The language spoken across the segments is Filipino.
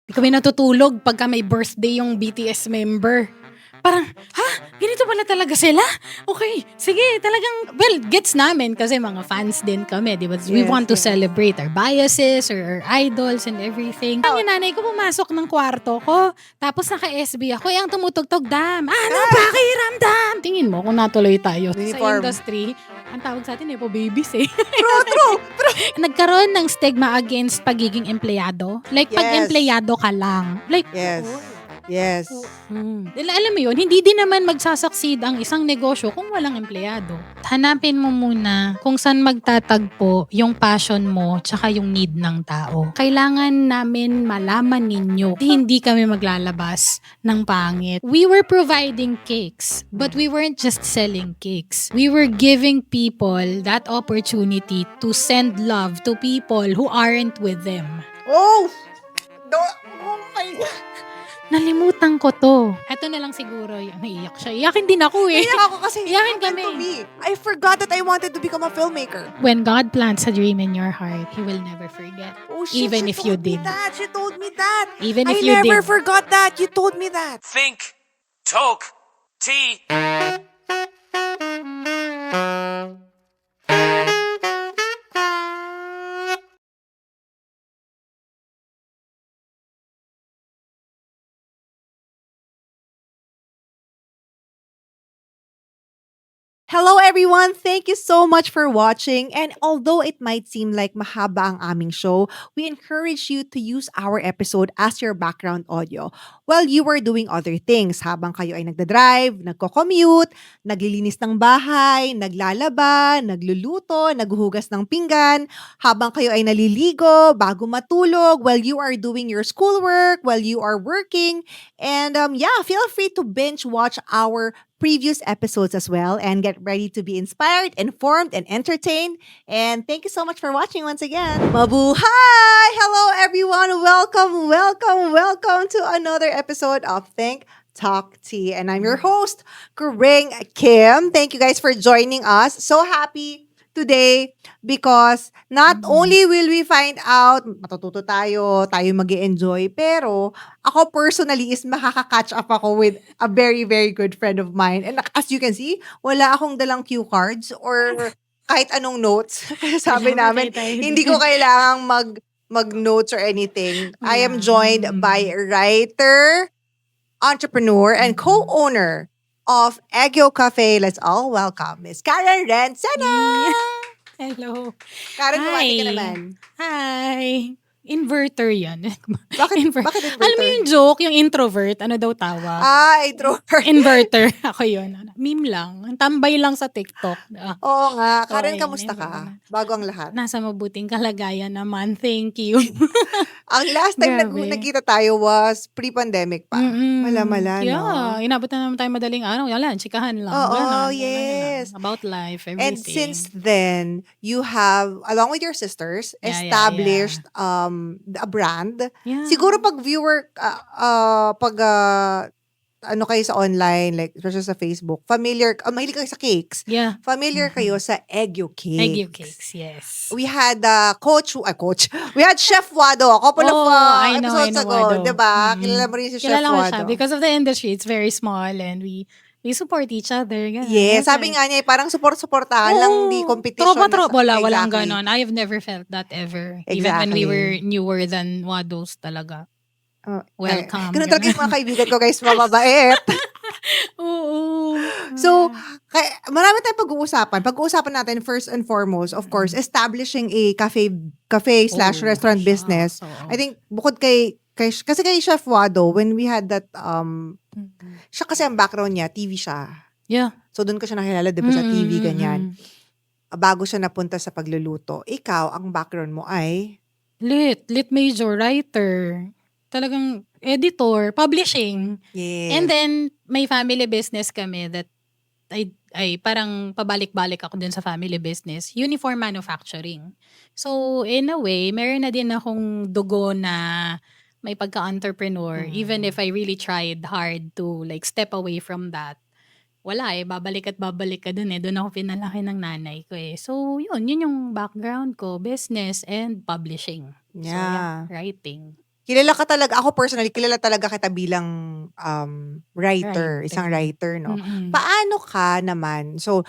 Di kami natutulog pagka may birthday yung BTS member. Parang, ganito pala talaga sila? Okay, sige, talagang, well, gets namin kasi mga fans din kami, di ba? We Yes, want to yes. celebrate our biases or our idols and everything. Ang yung nanay ko pumasok ng kwarto ko, tapos naka-SB ako, ang tumutugtog, Dam, ano pakiramdam? Tingin mo kung natuloy tayo sa Uniform. industry, ang tawag sa atin, Nepo babies eh. True. Nagkaroon ng stigma against pagiging empleyado. Like, pag Yes. empleyado ka lang. Like, Yes. oo. Yes. Alam mo yun, hindi din naman magsasucceed ang isang negosyo kung walang empleyado. Hanapin mo muna kung saan magtatagpo yung passion mo tsaka yung need ng tao. Kailangan namin malaman ninyo hindi kami maglalabas ng pangit. We were providing cakes, but we weren't just selling cakes. We were giving people that opportunity to send love to people who aren't with them. Oh my God. Nalimutan ko to. Ito na lang siguro, naiiyak siya. Iyakin din ako eh. Iyak ako kasi Iyakin happened kami. to me. I forgot that I wanted to become a filmmaker. When God plants a dream in your heart, He will never forget. Oh shit, Even she if you told me did. that. She told me that. Even if I you never did. forgot that. You told me that. Think, talk, tea. Hello everyone! Thank you so much for watching. And although it might seem like mahaba ang aming show, we encourage you to use our episode as your background audio while you are doing other things. Habang kayo ay nagdadrive, nagko-commute, naglilinis ng bahay, naglalaba, nagluluto, naghuhugas ng pinggan, habang kayo ay naliligo, bago matulog, while you are doing your schoolwork, while you are working. And feel free to binge watch our previous episodes as well and get ready to be inspired, informed, and entertained. And thank you so much for watching once again. Mabuhay! Hello everyone! Welcome to another episode of Think Talk Tea. And I'm your host, Kuring Kim. Thank you guys for joining us. So happy today because not only will we find out, matututo tayo mag-enjoy, pero ako personally is makaka-catch up ako with a very, very good friend of mine. And as you can see, wala akong dalang cue cards or kahit anong notes. Kaya sabi namin, hindi ko kailangang mag-notes or anything. I am joined by a writer, entrepreneur, and co-owner of Egyo Cafe. Let's all welcome Miss Karen Rencena. Hello. Karen, bumati ka Hi. naman. Hi. Inverter yan. Bakit inverter? Alam mo yung joke, yung introvert, ano daw tawag? Introvert. Inverter. Ako yun. Meme lang. Tambay lang sa TikTok. Oo nga. Karen, Okay, kamusta never ka? na. Bago ang lahat. Nasa mabuting kalagayan naman. Thank you. Ang last time Grabe. nagkita tayo was pre-pandemic pa. Mm-mm. Mala-mala, no? Yeah. Inabot na naman tayo madaling araw. Wala, chikahan lang. Oo, Ganon, yes. lang. About life, everything. And since then, you have, along with your sisters, Yeah. established a brand. Yeah. Siguro pag viewer, ano kayo sa online, like, especially sa Facebook, familiar, mahilig kayo sa cakes. Yeah. Familiar kayo sa Egyo Cakes. Egg cakes, yes. We had coach. We had Chef Wado a couple of I know episodes ago, Wado. 'di ba? Mm. Kilala mo rin si Chef Kilala ko Wado. siya because of the industry. It's very small and we support each other. Ganun. Yes, That's sabi nice. nga niya, parang support-supportahan lang, hindi competition. Tropa-tropa. Walang Exactly. ganon. I have never felt that ever. Even when we Exactly. were newer than Wados talaga. Welcome. Ganun talaga yung mga kaibigan ko, guys, mababait. Oo. So, marami tayong pag-uusapan. Pag-uusapan natin, first and foremost, of course, establishing a cafe/restaurant business. I think, bukod kasi kay Chef Wado, when we had that, siya kasi ang background niya, TV siya. Yeah. So, doon ko siya nakilala, di ba, sa TV, ganyan. Bago siya napunta sa pagluluto. Ikaw, ang background mo ay? Lit major, writer. Talagang editor, publishing. Yes. And then, may family business kami that ay parang pabalik-balik ako dun sa family business. Uniform manufacturing. So, in a way, meron na din akong dugo na may pagka-entrepreneur. Even if I really tried hard to like step away from that. Wala babalik at babalik ka dun eh. Dun ako pinalaki ng nanay ko eh. So, yun yung background ko. Business and publishing. So, Yeah. writing. kilala ka talaga, ako personally, kilala talaga kita bilang writer, Writer. isang writer, no? Mm-mm. Paano ka naman? So,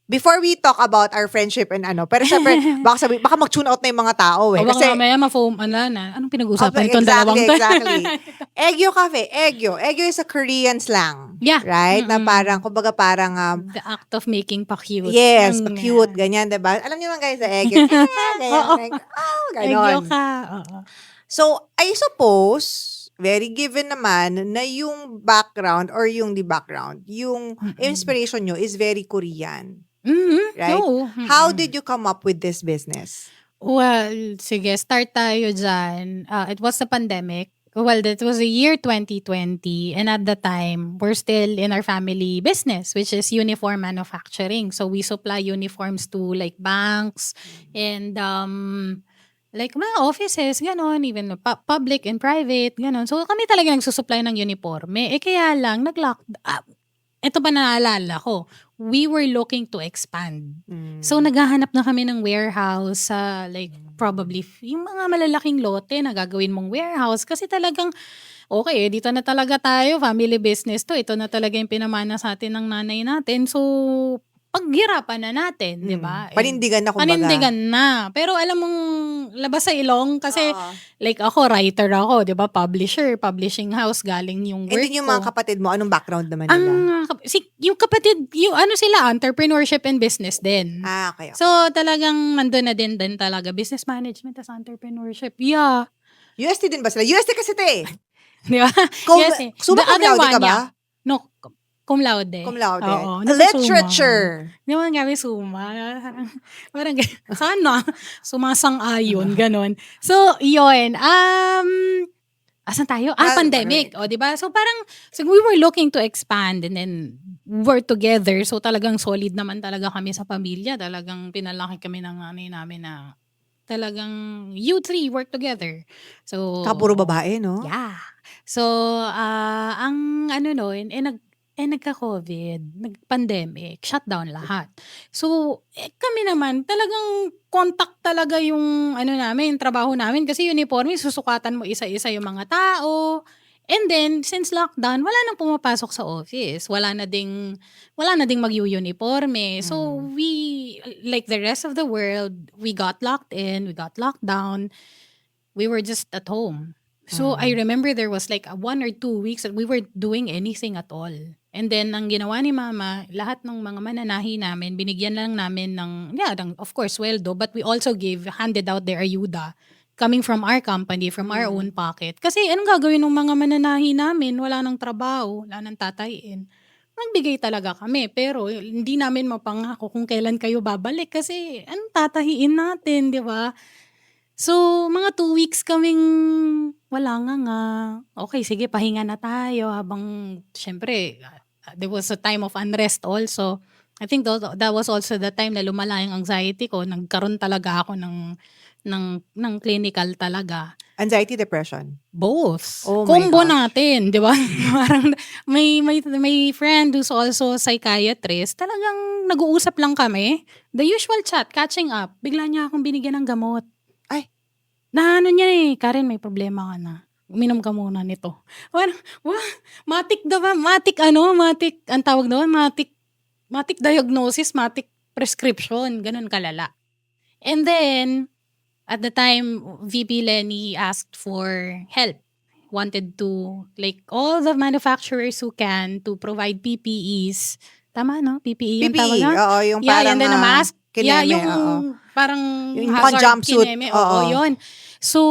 before we talk about our friendship and pero syempre, baka mag-tune out na yung mga tao eh. O baka Kasi, mamaya ma-foam, anong pinag-uusapan Okay, itong dalawang to? exactly. Egyo Cafe, Egyo. Egyo is a Korean slang. Yeah. Right? Na Mm-mm. kumbaga parang, The act of making pa-cute. yes, Ang- cute, ganyan, diba? Alam niyo naman guys, sa Egyo, ganyan, Oo. like, oh, Egyo ganon. ka. Oo. So, I suppose, very given naman na yung background or yung yung Mm-mm. inspiration nyo is very Korean. Mhm. Right? Oo. How Mm-mm. did you come up with this business? Well, sige, start tayo dyan. It was the pandemic. Well, that was the year 2020. And at the time, we're still in our family business, which is uniform manufacturing. So we supply uniforms to like banks and like mga offices, ganon, even public and private, ganon. So kami talaga nagsusupply ng uniforme. Kaya lang, ito pa naalala ko, we were looking to expand. So, naghahanap na kami ng warehouse sa like probably yung mga malalaking lote na gagawin mong warehouse kasi talagang okay, dito na talaga tayo, family business to. Ito na talaga yung pinamana sa atin ng nanay natin. So, paghirapan na natin, di ba? And Panindigan na kumbaga. panindigan na. Pero alam mong labas sa ilong kasi Oo. like ako, writer ako, di ba? Publisher, publishing house, galing yung And work then yung mga ko. kapatid mo, anong background naman nila? Yung kapatid, yung sila, entrepreneurship and business din. Okay. So, talagang nandun na din talaga. Business management as entrepreneurship. Yeah. UST din ba sila? UST kasi te. Di ba? Yes, eh. Summa The cum other laude one, ka ba? yeah. No, cum laude. Cum laude. Oo. nasa Literature. Summa. Di ba kami suma? Parang sana, sumasang-ayon, ganon. So, yun. Asan tayo? Pandemic. O, di ba? So, parang, so we were looking to expand and then we're together. So, talagang solid naman talaga kami sa pamilya. Talagang pinalaki kami ng nanay namin na talagang you three work together. So, Puro babae, no? yeah. So, ang noon, nagka-COVID, nag-pandemic, shutdown lahat. So, kami naman, talagang contact talaga yung namin, trabaho namin. Kasi uniforme, susukatan mo isa-isa yung mga tao. And then, since lockdown, wala nang pumapasok sa office. Wala na ding mag-uniforme. So, we, like the rest of the world, we got locked in, we got locked down. We were just at home. So, I remember there was like 1 or 2 weeks that we were doing anything at all. And then, ang ginawa ni Mama, lahat ng mga mananahi namin, binigyan lang namin ng of course, sweldo, but we also handed out their ayuda coming from our company, from our own pocket. Kasi anong gagawin ng mga mananahi namin? Wala nang trabaho, wala nang tatayin. Nagbigay talaga kami, pero hindi namin mapangako kung kailan kayo babalik kasi anong tatahiin natin, di ba? So, mga 2 weeks kaming wala nga. Okay, sige, pahinga na tayo habang, syempre, there was a time of unrest also. I think that was also the time na lumala yung anxiety ko. Nagkaroon talaga ako ng clinical talaga. Anxiety, depression. Both. Oh my Combo gosh. natin, di ba? Parang may friend who's also psychiatrist. Talagang nag-uusap lang kami. The usual chat, catching up. Bigla niya akong binigyan ng gamot. Ay. Na niya Karen, may problema ka na. Uminom ka muna nito. Parang, matik, ang tawag doon, matik diagnosis, matik prescription, ganun kalala. And then, at the time, VP Lenny asked for help. Wanted to, like, all the manufacturers who can to provide PPEs. Tama, no? PPE yung tawag PPE, na? oo, yung Yeah, parang and then a mask. kineme, Yung oo. parang Yung hazard jumpsuit, kineme. oo. Oo, yun. So,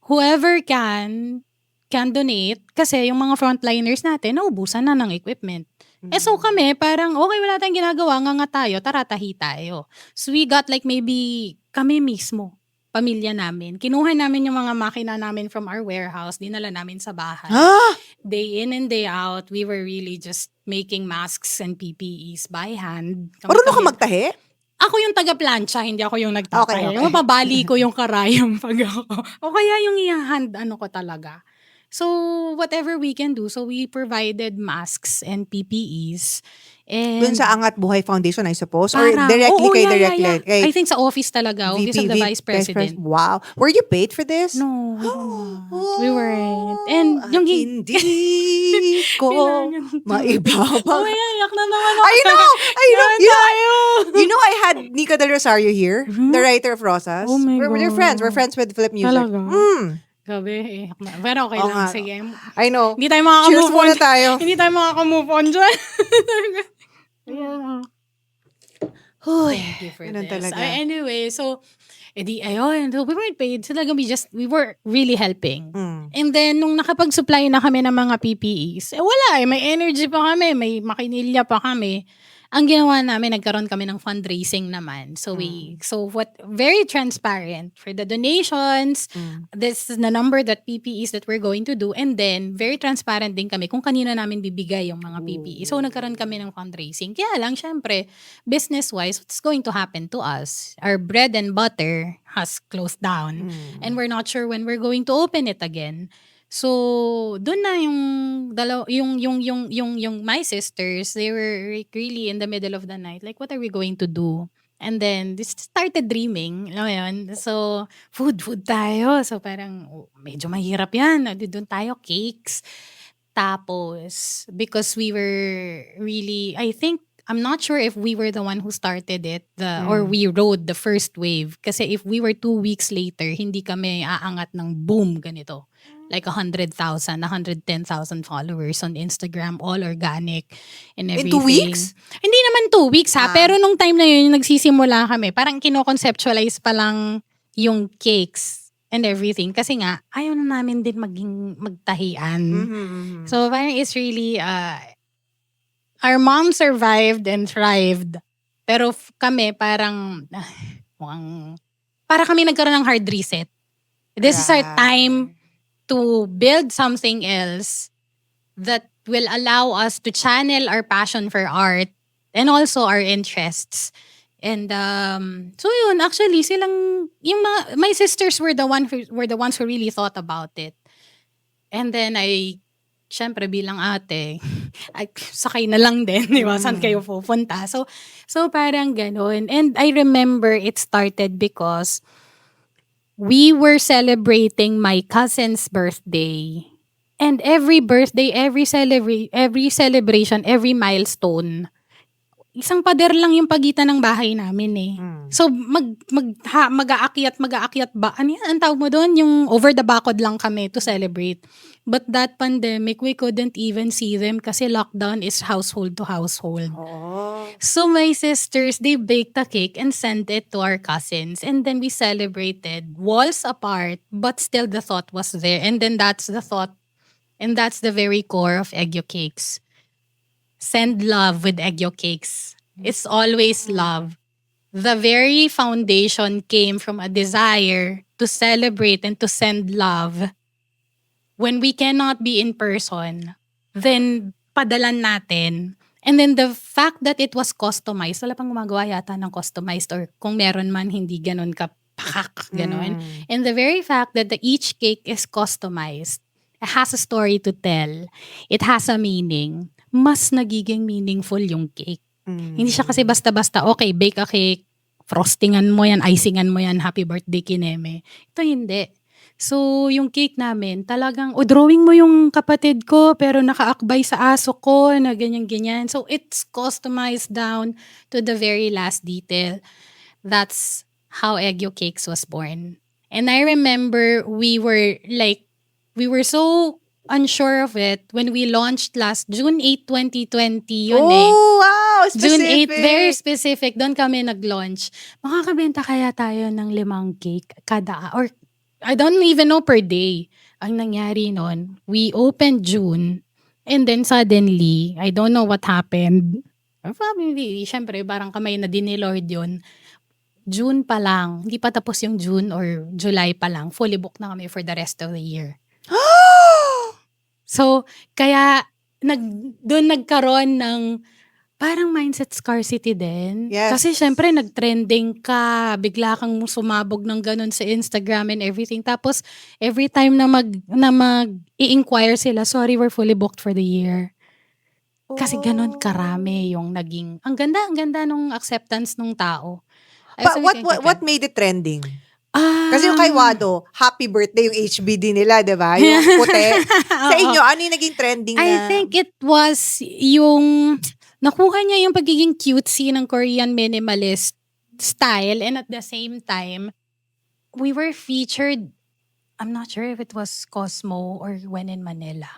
whoever can donate kasi yung mga frontliners natin, naubusan na ng equipment. So kami, parang okay, wala tayong ginagawa, nga tayo, tara tahi tayo. So we got like maybe kami mismo, pamilya namin. Kinuha namin yung mga makina namin from our warehouse, dinala namin sa bahay. Day in and day out, we were really just making masks and PPEs by hand. Marunong ka magtahi? Ako yung taga-plancha, hindi ako yung nagtatayo. Okay. Mapabali ko yung karayom pag ako. O kaya yung i-hand, ko talaga. So, whatever we can do. So, we provided masks and PPEs. Dun And sa Angat Buhay Foundation, I suppose? Or parang, directly oo, kay yeah, yeah, directly yeah. kay I think sa office talaga. Office of the Vice President. Wow. Were you paid for this? No, we were not. We weren't. Oh, And at yung hindi ko Kailangan. maibaba. Oh my God, yak na naman ako. I know! Yan tayo. You know, I had Nika Del Rosario here, the writer of Rosas. Oh my We're friends. We're God. friends with Philip Music. Talaga? Mm, Gabi, iyak na. Pero okay Oo lang. nga. Sige. I know. Hindi tayo Cheers makaka-move on. muna tayo. Hindi tayo makaka-move on dyan. Yeah. Huy, Thank you for ganun this. talaga. Anyway, so, ayun. So, we weren't paid. So, talaga we were really helping. Mm. And then, nung nakapag-supply na kami ng mga PPEs, wala may energy pa kami, may makinilya pa kami. Ang ginawa namin, nagkaroon kami ng fundraising naman. So, very transparent for the donations, this is the number that PPEs that we're going to do, and then, very transparent din kami kung kanino namin bibigay yung mga PPE. So, nagkaroon kami ng fundraising. Kaya lang, syempre, business-wise, what's going to happen to us? Our bread and butter has closed down, and we're not sure when we're going to open it again. So, doon na yung my sisters, they were really in the middle of the night. Like, what are we going to do? And then, they started dreaming. Alam mo yun? So, food tayo. So, parang, medyo mahirap yan. Doon tayo, cakes. Tapos, because we were really, I'm not sure if we were the one who started it or we rode the first wave. Kasi if we were 2 weeks later, hindi kami aangat ng boom ganito. Like 100,000, 110,000 followers on Instagram, all organic and In everything. 2 weeks? Hindi naman 2 weeks ha, pero nung time na yun, nagsisimula kami, parang kino-conceptualize pa lang yung cakes and everything. Kasi nga, ayaw na namin din magtahian. Mm-hmm. So parang it's really, our mom survived and thrived. Pero kami parang, para kami nagkaroon ng hard reset. This is our time to build something else that will allow us to channel our passion for art and also our interests. And so yun, actually my sisters were the ones who really thought about it. And then syempre bilang ate, sakay na lang din, di ba? Saan kayo pupunta? So parang ganun. And I remember it started because we were celebrating my cousin's birthday. And every birthday, every celebration, every milestone, isang pader lang yung pagitan ng bahay namin eh. So, mag-aakyat ba? Ano yan? Ang tawag mo doon? Yung over the bakod lang kami to celebrate. But that pandemic, we couldn't even see them kasi lockdown is household to household. Oh. So, my sisters, they baked a cake and sent it to our cousins. And then we celebrated walls apart, but still the thought was there. And then that's the thought, and that's the very core of Egyo Cakes. Send love with Egyo Cakes. It's always love. The very foundation came from a desire to celebrate and to send love. When we cannot be in person, then padalan natin. And then the fact that it was customized, wala pang gumagawa yata ng customized or kung meron man, hindi ganun kapakak, ganun. And the very fact that each cake is customized, it has a story to tell. It has a meaning. Mas nagiging meaningful yung cake. Hindi siya kasi basta-basta, okay, bake a cake, frostingan mo yan, icingan mo yan, happy birthday Kineme. Ito hindi. So, yung cake namin, talagang, drawing mo yung kapatid ko, pero nakaakbay sa aso ko, na ganyan-ganyan. So, it's customized down to the very last detail. That's how Egyo Cakes was born. And I remember we were so unsure of it when we launched last June 8, 2020. Yun wow! Specific! June 8, very specific. Doon kami nag-launch. Makakabenta kaya tayo ng 5 cake kada, or I don't even know per day. Ang nangyari nun, we opened June, and then suddenly, I don't know what happened. Probably, syempre, parang kamay na din ni Lord yun. June pa lang, hindi pa tapos yung June or July pa lang, fully booked na kami for the rest of the year. So, kaya doon nagkaroon ng Parang mindset scarcity din. Yes. Kasi syempre nag-trending ka, bigla kang sumabog ng ganun sa Instagram and everything. Tapos every time na i-inquire sila, sorry, we're fully booked for the year. Kasi ganun karami yung naging, ang ganda nung acceptance ng tao. But what made it trending? Kasi yung kay Um, Wado, happy birthday yung HBD nila, di ba? Yung puti. Sa inyo, ano yung naging trending na? I think it was yung nakuha niya yung pagiging cutesy ng Korean minimalist style, and at the same time, we were featured, I'm not sure if it was Cosmo or When in Manila.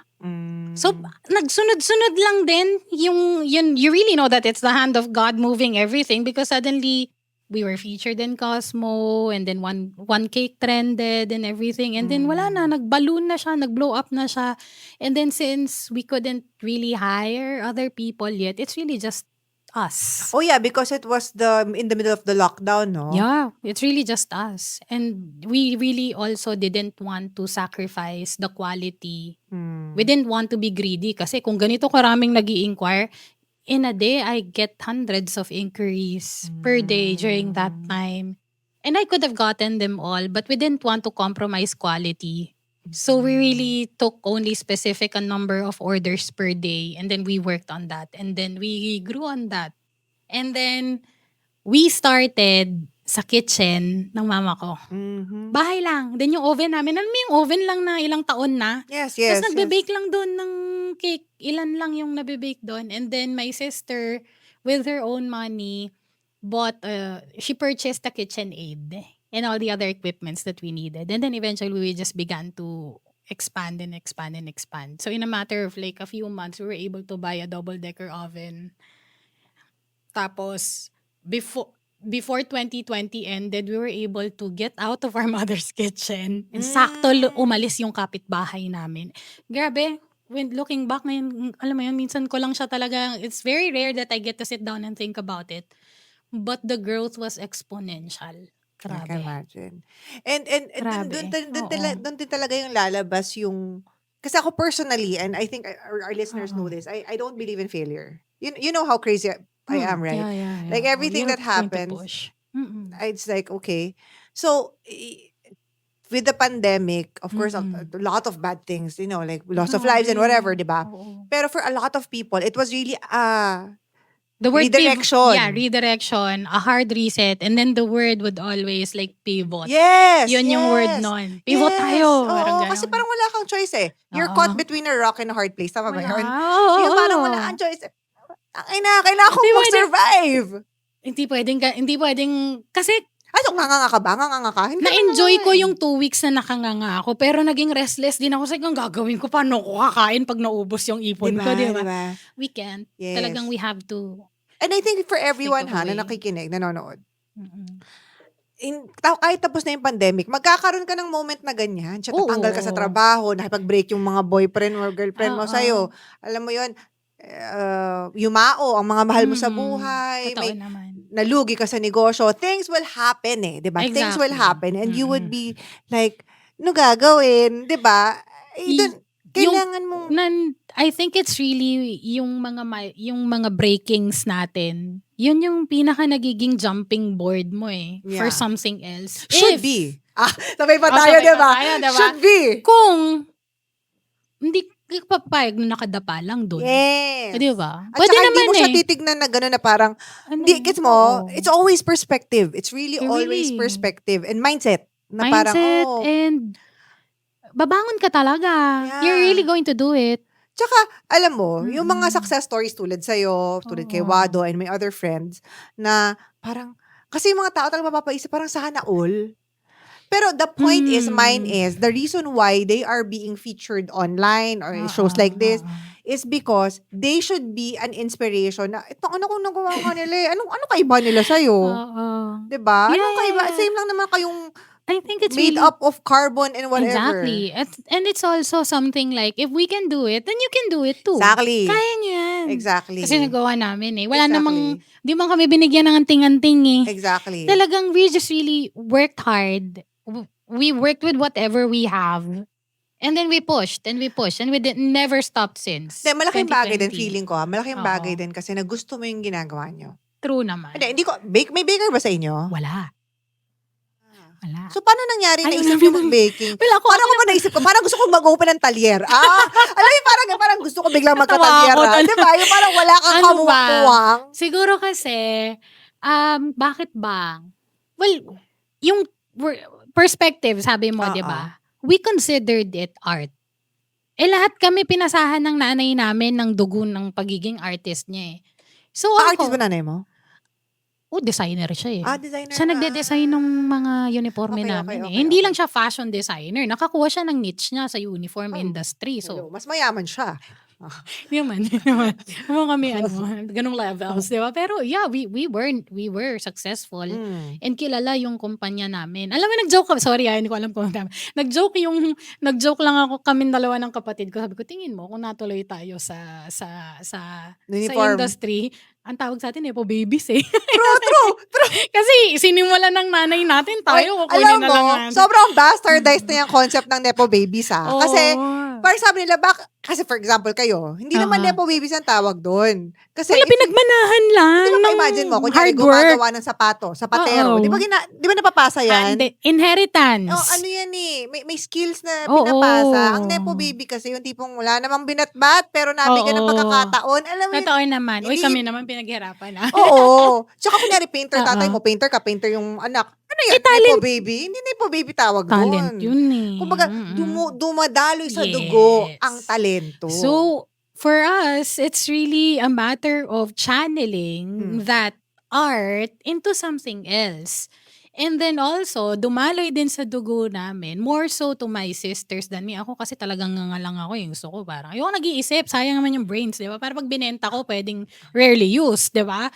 So, nagsunod-sunod lang din you really know that it's the hand of God moving everything, because suddenly we were featured in Cosmo, and then one cake trended and everything, and then wala na, nag-balloon na siya, nag-blow up na siya. And then since we couldn't really hire other people yet, it's really just us. Oh yeah, because it was in the middle of the lockdown, no? Yeah, it's really just us. And we really also didn't want to sacrifice the quality. We didn't want to be greedy, kasi kung ganito karaming nag-i-inquire, in a day, I get hundreds of inquiries per day during that time. And I could have gotten them all, but we didn't want to compromise quality. So we really took only specific a number of orders per day, and then we worked on that. And then we grew on that. And then we started sa kitchen ng mama ko. Bahay lang. Then yung oven namin, alam mo yung oven lang na ilang taon na. Yes. Tapos nagbe-bake lang doon ng cake. Ilan lang yung nabe-bake doon. And then my sister, with her own money, she purchased a KitchenAid and all the other equipments that we needed. And then eventually we just began to expand and expand and expand. So in a matter of like a few months, we were able to buy a double-decker oven. Tapos, before 2020 ended, we were able to get out of our mother's kitchen. And sakto umalis yung kapitbahay namin. Grabe, when looking back ngayon, alam mo yun, minsan ko lang siya talaga, it's very rare that I get to sit down and think about it. But the growth was exponential. I Grabe. can imagine. And Grabe. doon din talaga yung lalabas yung, kasi ako personally, and I think our listeners know this, I don't believe in failure. You know how crazy I am, right? Yeah. Like everything that You're going to happens, push. Mm-mm. it's like, okay. So, with the pandemic, of course, a lot of bad things, like loss of lives and whatever, di ba? Oo. Pero for a lot of people, it was really The word redirection. redirection, a hard reset, and then the word would always like pivot. Yes! Yun yung word nun. Pivot Yes. tayo. Oo, kasi parang wala kang choice eh. You're Oo. caught between a rock and a hard place. Tama ba yun? Oo. Yung parang wala kang choice. Kailangan kong Hindi pwede. mag-survive. Hindi pwedeng, kasi Ano, nganga ka ba? Nganga ka? Hindi na-enjoy naman ko eh. yung 2 weeks na nakanganga ako, pero naging restless din ako. Sa ang gagawin ko, paano ko kakain pag naubos yung ipon ko, di ba? Diba? We can't. Yes. Talagang we have to. And I think for everyone Think of a na way. nakikinig, nanonood, Mm-mm. kahit tapos na yung pandemic, magkakaroon ka ng moment na ganyan. Siya, Oo. tatanggal ka sa trabaho, nakipag-break yung mga boyfriend or girlfriend mo Oo. sa'yo. Alam mo yun, yumao ang mga mahal mo sa Mm-mm. buhay. Totoo May naman. nalugi ka sa negosyo. Things will happen eh. Diba? Things will Exactly. happen. And you would be like, ano gagawin? Diba? Kailangan mong... I think it's really yung mga breakings natin. Yun yung pinaka nagiging jumping board mo eh. For Yeah. something else. Should If- be. Sabay pa Oh, tayo, sabay pa diba? tayo, diba? Should be. Kung hindi ka papayag na nakadapa lang doon. Yes. Di ba? At Pwede saka hindi naman mo siya eh. titignan na gano'n na parang, Ano? hindi, gets mo, Oo. it's always perspective. It's really Really. always perspective. And mindset. Na Mindset parang, and babangon ka talaga. Yeah. You're really going to do it. Tsaka, alam mo, yung mga success stories tulad sa'yo, tulad kay Oo. Wado and my other friends, na parang, kasi yung mga tao talaga mapapaisip, parang sana all. Pero the point is, mine is, the reason why they are being featured online or shows like this is because they should be an inspiration na, ito, ano kung nagawa ka nila eh? Ano kaiba nila sa'yo? Oo. Diba? Anong Yeah. kaiba? Same lang naman kayong I think it's made really up of carbon and whatever. Exactly. And it's also something like, if we can do it, then you can do it too. Exactly. Kaya niyo yan. Exactly. Kasi nagawa namin eh. Wala Exactly. namang, di man kami binigyan ng anting-anting eh. Exactly. Talagang we just really worked hard. We worked with whatever we have. And then we pushed and we never stopped since Hindi, malaking bagay din, 2020. feeling ko. Malaking Oo. bagay din kasi na gusto mo yung ginagawa nyo. True naman. Hindi ko, may baker ba sa inyo? Wala. So, paano nangyari Ay, naisip wala yung naman. mag-baking? Wala ako. Parang ko ba naisip ko? Parang gusto ko mag-open ng talyer. Alam mo, parang gusto ko biglang Natawa magka-talyer. ako doon. Di ba? Yung parang wala kang Ano ba? kamuwang. Siguro kasi, bakit ba? Well, yung perspective, sabi mo, Oo. di ba? We considered it art. Lahat kami pinasahan ng nanay namin ng dugo ng pagiging artist niya eh. So Artist ako, ba nanay mo? designer siya eh. Designer Siya na. nagde-design ng mga uniforme Okay, namin okay, eh. Hindi okay. lang siya fashion designer. Nakakuha siya ng niche niya sa uniform Oh, industry. Hello, So, mas mayaman siya. Hindi naman. Mga kami, ganung levels, di ba? Pero yeah, we were successful. And kilala yung kumpanya namin. Alam mo, nag-joke ko. Sorry, hindi ko alam kung tama. Nag-joke lang ako, kami dalawa ng kapatid ko. Sabi ko, tingin mo, kung natuloy tayo sa Uniform. industry, ang tawag sa atin, Nepo babies eh. True. Kasi sinimula ng nanay natin, tayo, kukunin Alam na mo, lang natin. sobrang bastardized na yung concept ng Nepo babies Oo. Kasi, parang sabi nila, kasi for example kayo, hindi naman Nepo babies ang tawag doon. Kasi, Wala, pinagmanahan lang. di ba imagine mo, kunyari hard work. gumagawa ng sapato, sapatero, Oo. di ba napapasa yan? Inheritance. Ano yan eh, may skills na Oo. pinapasa. Ang Nepo baby kasi, yung tipong wala namang binatbat, pero nabigyan ng Oo. pagkakataon. Alam mo yun, Totoo naman. Uy, hindi- kami naman pinaghirapan na. Oo. Tsaka kunyari painter, tatay Oo. mo, painter ka, painter yung anak. Ano yan? talent. Nepo baby? Hindi Nepo baby tawag Talent doon. yun eh. Kumbaga, Mm-mm. dumadaloy sa dugo Yes. ang talento. So, for us, it's really a matter of channeling that art into something else. And then also, dumaloy din sa dugo namin, more so to my sisters than me. Ako kasi talagang nga lang ako yung gusto ko. Parang, ayoko nag-iisip, sayang naman yung brains, di ba? Para pag binenta ko, pwedeng rarely used, di ba?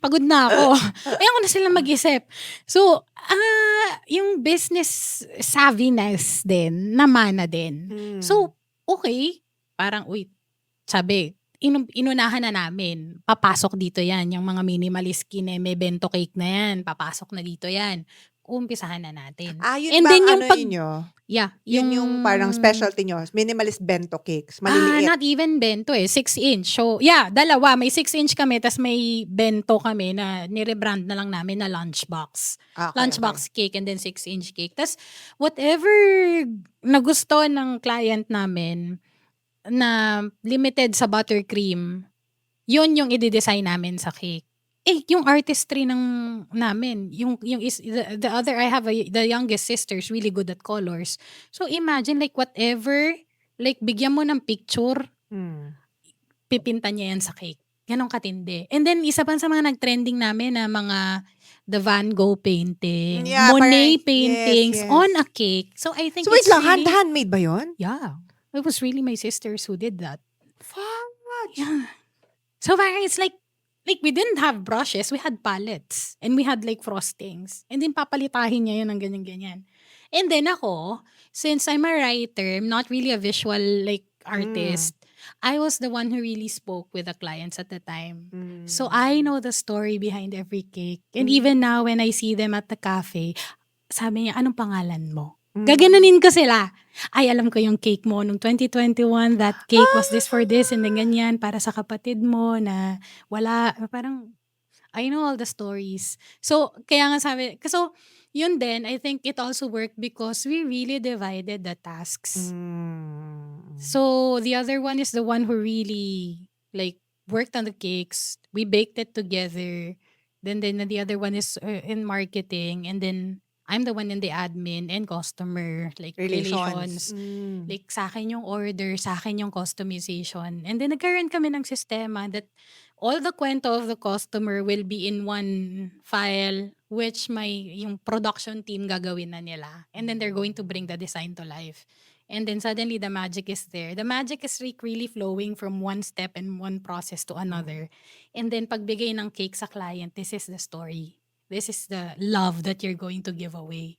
Pagod na ako. Ayoko na sila mag-isip. So, yung business savviness din, namana din. So, okay. Parang, sabi, inunahan na namin. Papasok dito yan. Yung mga minimalist may bento cake na yan. Papasok na dito yan. Umpisahan na natin. Yun And ba then yung ano yun Yeah. Yun yung parang specialty nyo. Minimalist bento cakes. Maliliit. Not even bento 6-inch. So, yeah, dalawa. May 6-inch kami, tas may bento kami na nirebrand na lang namin na lunchbox. Okay, Lunchbox cake and then 6-inch cake. Tas, whatever nagusto ng client namin na limited sa buttercream, yun yung i-design namin sa cake. Yung artistry namin, the other, I have the youngest sister's really good at colors. So imagine like whatever, like bigyan mo ng picture, pipinta niya yan sa cake. Ganong katindi. And then isa pa sa mga nag-trending namin na mga the Van Gogh painting, Yeah, Monet parang- paintings yes. on a cake. So I think So wait it's lang, really, handmade ba yun? yeah. It was really my sisters who did that. Fuck. Yeah. So parang it's like we didn't have brushes, we had palettes. And we had like frostings. And then papalitahin niya yun ng ganyan-ganyan. And then ako, since I'm a writer, I'm not really a visual like artist, I was the one who really spoke with the clients at the time. So I know the story behind every cake. And even now when I see them at the cafe, sabi niya, anong pangalan mo? Gaganunin ko sila. Ay, alam ko yung cake mo nung 2021, that cake was this for this and then ganyan para sa kapatid mo na wala, parang I know all the stories. So, kaya nga sabi, so, yun din, I think it also worked because we really divided the tasks. So, the other one is the one who really like worked on the cakes. We baked it together. Then the other one is in marketing, and then I'm the one in the admin and customer like relations. Like sa akin yung order, sa akin yung customization. And then nagkaroon kami ng sistema that all the kwento of the customer will be in one file which yung production team gagawin na nila. And then they're going to bring the design to life. And then suddenly the magic is there. The magic is really flowing from one step and one process to another. And then pagbigay ng cake sa client, this is the story. This is the love that you're going to give away.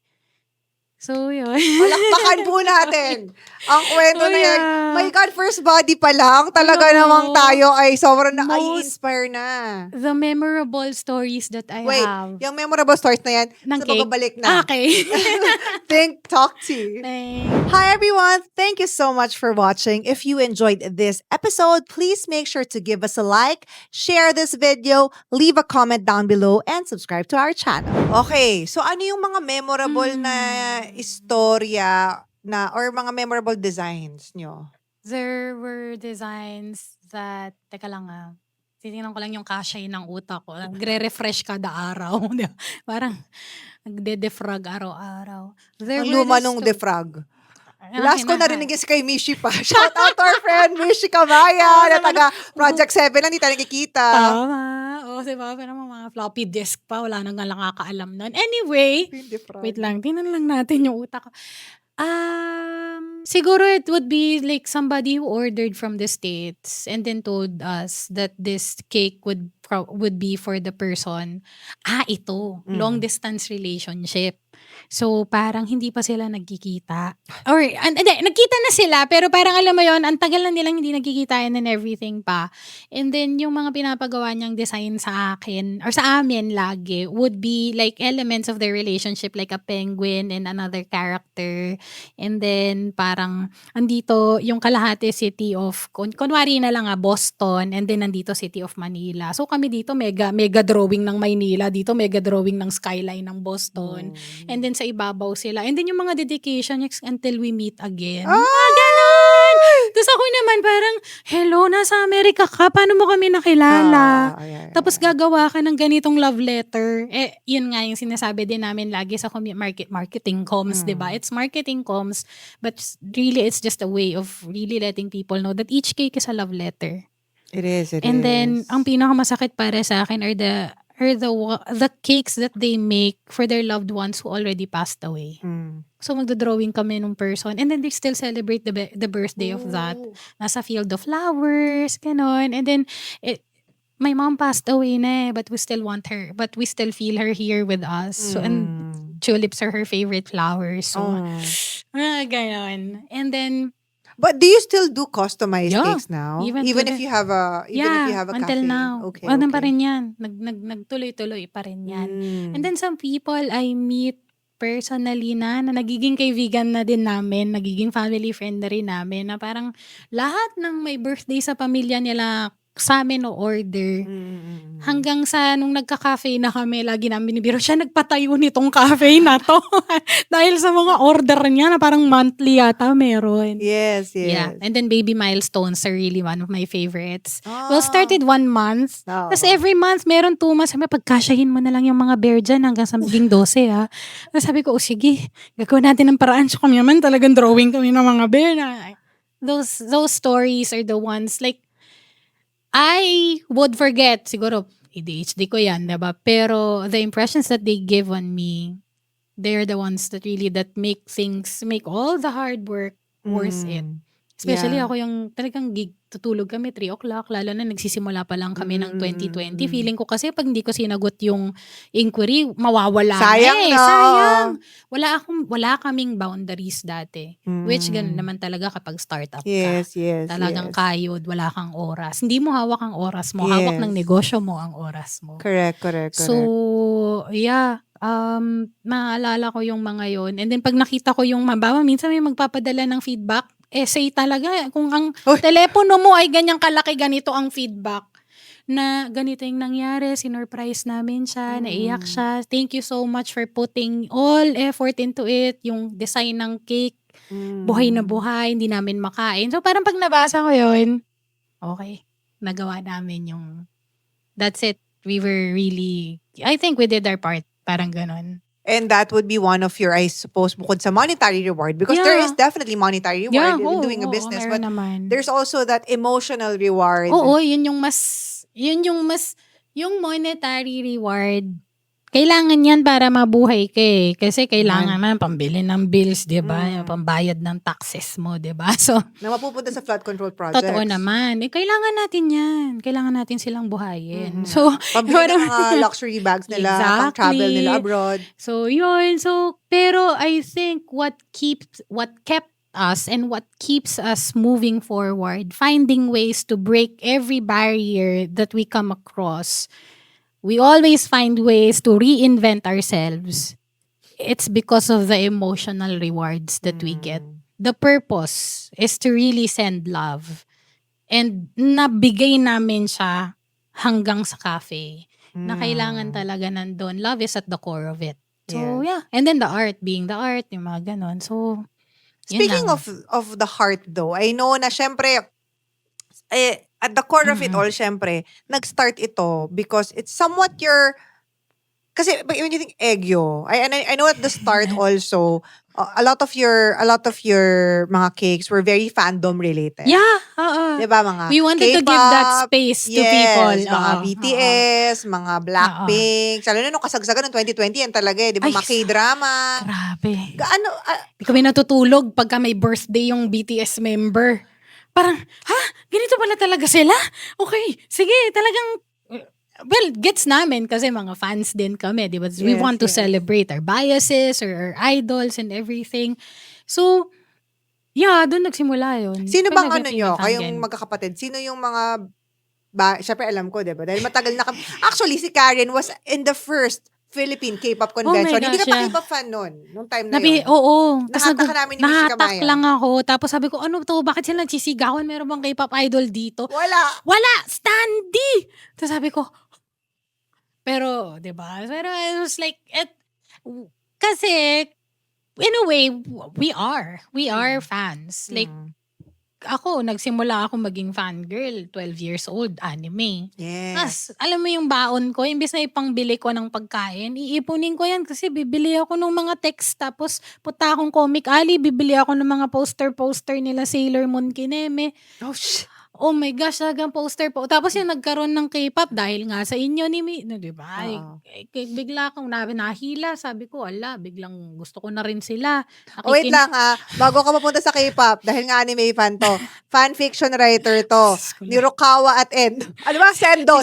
So, yun. Palakpakan po natin ang kwento na yan. yeah. My God, first body pa lang. Talaga No. namang tayo ay sobrang na Most- inspire na. The memorable stories that I Wait, have. yung memorable stories na yan, Ng sa cake? babalik na. Okay. Think, talk to you. Thanks. Hi everyone! Thank you so much for watching. If you enjoyed this episode, please make sure to give us a like, share this video, leave a comment down below, and subscribe to our channel. Okay, so ano yung mga memorable na istorya na or mga memorable designs nyo? There were designs that, teka lang titingnan ko lang yung kashay ng utak ko. Nagre-refresh kada araw. Di ba? Parang nagde-defrag araw-araw. There Ang were luma the nung sto- defrag. Ah, Last ko hinaha- narinig is kay Mishi pa. Shout out to our friend Mishi Kamaya na taga Project 7 lang, di tayo nakikita. Tama. O, diba? Pero mga floppy disk pa. Wala nang nakakaalam nun. Anyway, Defrag. wait lang. Tingnan lang natin yung utak ko. Siguro it would be like somebody who ordered from the States and then told us that this cake would be for the person. Ito. Long distance relationship. So, parang hindi pa sila nagkikita. Or, hindi, nagkita na sila, pero parang alam mo yon, ang tagal na nilang hindi nagkikita and everything pa. And then, yung mga pinapagawa niyang design sa akin, or sa amin lagi, would be like elements of their relationship, like a penguin and another character. And then, parang, andito yung kalahati city of, kunwari na lang Boston, and then nandito city of Manila. So, kami dito, mega drawing ng Maynila, dito mega drawing ng skyline ng Boston. And then sa ibabaw sila. And then yung mga dedication until we meet again. Ganon! Tapos ako naman parang, hello, nasa Amerika ka, paano mo kami nakilala? Tapos gagawa ka ng ganitong love letter. Yun nga yung sinasabi din namin lagi sa marketing comms, diba? It's marketing comms, but really it's just a way of really letting people know that each cake is a love letter. It is. And then, ang pinakamasakit para sa akin are the cakes that they make for their loved ones who already passed away. So, magdodrawing kami nung person. And then, they still celebrate the birthday of that. Nasa field of flowers, ganon. And then, my mom passed away na but we still want her. But we still feel her here with us. So, and tulips are her favorite flowers. So, ganon. And then, but do you still do customized Yeah, cakes now? even Even to if the- you have a until cafe? now. Okay. Ano pa rin yan. Nagtuloy-tuloy pa rin yan. And then some people I meet personally na nagiging kaibigan na din namin, nagiging family friend na rin namin, na parang lahat ng may birthday sa pamilya nila sa amin o order. Hanggang sa nung nagka-cafe na kami, lagi namin binibiro, siya nagpatayo nitong cafe na to. Dahil sa mga order niya na parang monthly yata meron. Yes. Yeah. And then baby milestones are really one of my favorites. Well, started 1 month. Tapos every month, meron 2 months. Sabi, pagkasyahin mo na lang yung mga bear dyan hanggang sa maging 12 ha. Tapos sabi ko, sige, gagawin natin ng paraan. So kami naman talagang drawing kami ng mga bear na. Those stories are the ones like, I would forget, siguro, ADHD ko yan, diba? Pero the impressions that they give on me, they're the ones that make all the hard work worth it. Especially Yeah. ako yung talagang tutulog kami 3 o'clock, lalo na nagsisimula pa lang kami ng 2020. Feeling ko kasi pag hindi ko sinagot yung inquiry, mawawala Sayang, na eh. no? Sayang. Wala kaming boundaries dati. Which ganun naman talaga kapag startup ka. Yes. Talagang yes. kayod, wala kang oras. Hindi mo hawak ang oras mo, Yes. hawak ng negosyo mo ang oras mo. Correct. So, yeah. Maalala ko yung mga yon. And then pag nakita ko yung mabawa, minsan may magpapadala ng feedback, essay talaga. Kung ang telepono mo ay ganyang kalaki, ganito ang feedback. Na ganito yung nangyari, sinurprise namin siya, naiyak siya. Thank you so much for putting all effort into it. Yung design ng cake, buhay na buhay, hindi namin makain. So parang pag nabasa ko yun, okay, nagawa namin yung, that's it. We were really, I think we did our part. Parang ganon. And that would be one of your, I suppose, bukod sa monetary reward, because there is definitely monetary reward in doing a business, but naman. there's also that emotional reward. Oo, yung monetary reward, Kailangan yan para mabuhay ka eh. Kasi kailangan man pambili ng bills, di ba? Yung pambayad ng taxes mo, di ba? So, Na mapupunta sa flood control projects. totoo naman. Eh, kailangan natin yan. Kailangan natin silang buhayin. So, Pambili ng mga luxury bags nila, pang travel nila abroad. So, yun. So, pero I think what kept us and what keeps us moving forward, finding ways to break every barrier that we come across, we always find ways to reinvent ourselves. It's because of the emotional rewards that we get. The purpose is to really send love. And nabigay namin siya hanggang sa cafe. Na kailangan talaga nandun. Love is at the core of it. So, yeah. And then the art, being the art, yung mga ganon. So, yun Speaking lang. of the heart though, I know na syempre, at the core of it all, syempre, nag-start ito because it's somewhat kasi when you think Egyo, I know at the start also, a lot of your mga cakes were very fandom related. Yeah, oo. Diba, mga We wanted to give that space to people. Mga Oo, BTS, mga Blackpink. Lalo na nung kasagsagan ng 2020, yan talaga eh. Di ba, Ay, mga K-drama. Grabe. Gaano, Di kami natutulog pagka may birthday yung BTS member. Parang, ganito pala talaga sila? Okay, sige, talagang, well, gets namin kasi mga fans din kami, di ba? We Yes, want to yes. celebrate our biases or our idols and everything. So, yeah, doon nagsimula yun. sino bang ano Nag-female nyo, fan kayong din. magkakapatid, sino yung mga, syempre alam ko, di ba? Dahil matagal na kami. Actually, si Karen was in the first Philippine K-pop convention. Hindi gosh, ka pa yeah. K-pop fan nun, nung time na yun. Oo. Tas Nahatak ka namin ni Miss nahatak Kamaya. lang ako. Tapos sabi ko, ano to? Bakit sila nagsisigawan? Meron bang K-pop idol dito? Wala. Standy! Tapos sabi ko, pero, di ba? Pero it was like, kasi, in a way, we are fans. Like, ako, nagsimula ako maging fangirl, 12 years old, anime. Yes. Tapos, alam mo yung baon ko, imbes na ipangbili ko ng pagkain, iipunin ko yan kasi bibili ako ng mga text, tapos punta akong Comic Alley, bibili ako ng mga poster nila Sailor Moon Kineme. Oh, shit. Oh my gosh, talagang poster po. Tapos yung nagkaroon ng K-pop dahil nga sa inyo ni di ba? Oo. Bigla akong nahila, sabi ko, ala, biglang gusto ko na rin sila. Wait lang bago ka mapunta sa K-pop, dahil nga anime fan to, fanfiction writer to, ni Rokawa at End. Ano ba? Sendo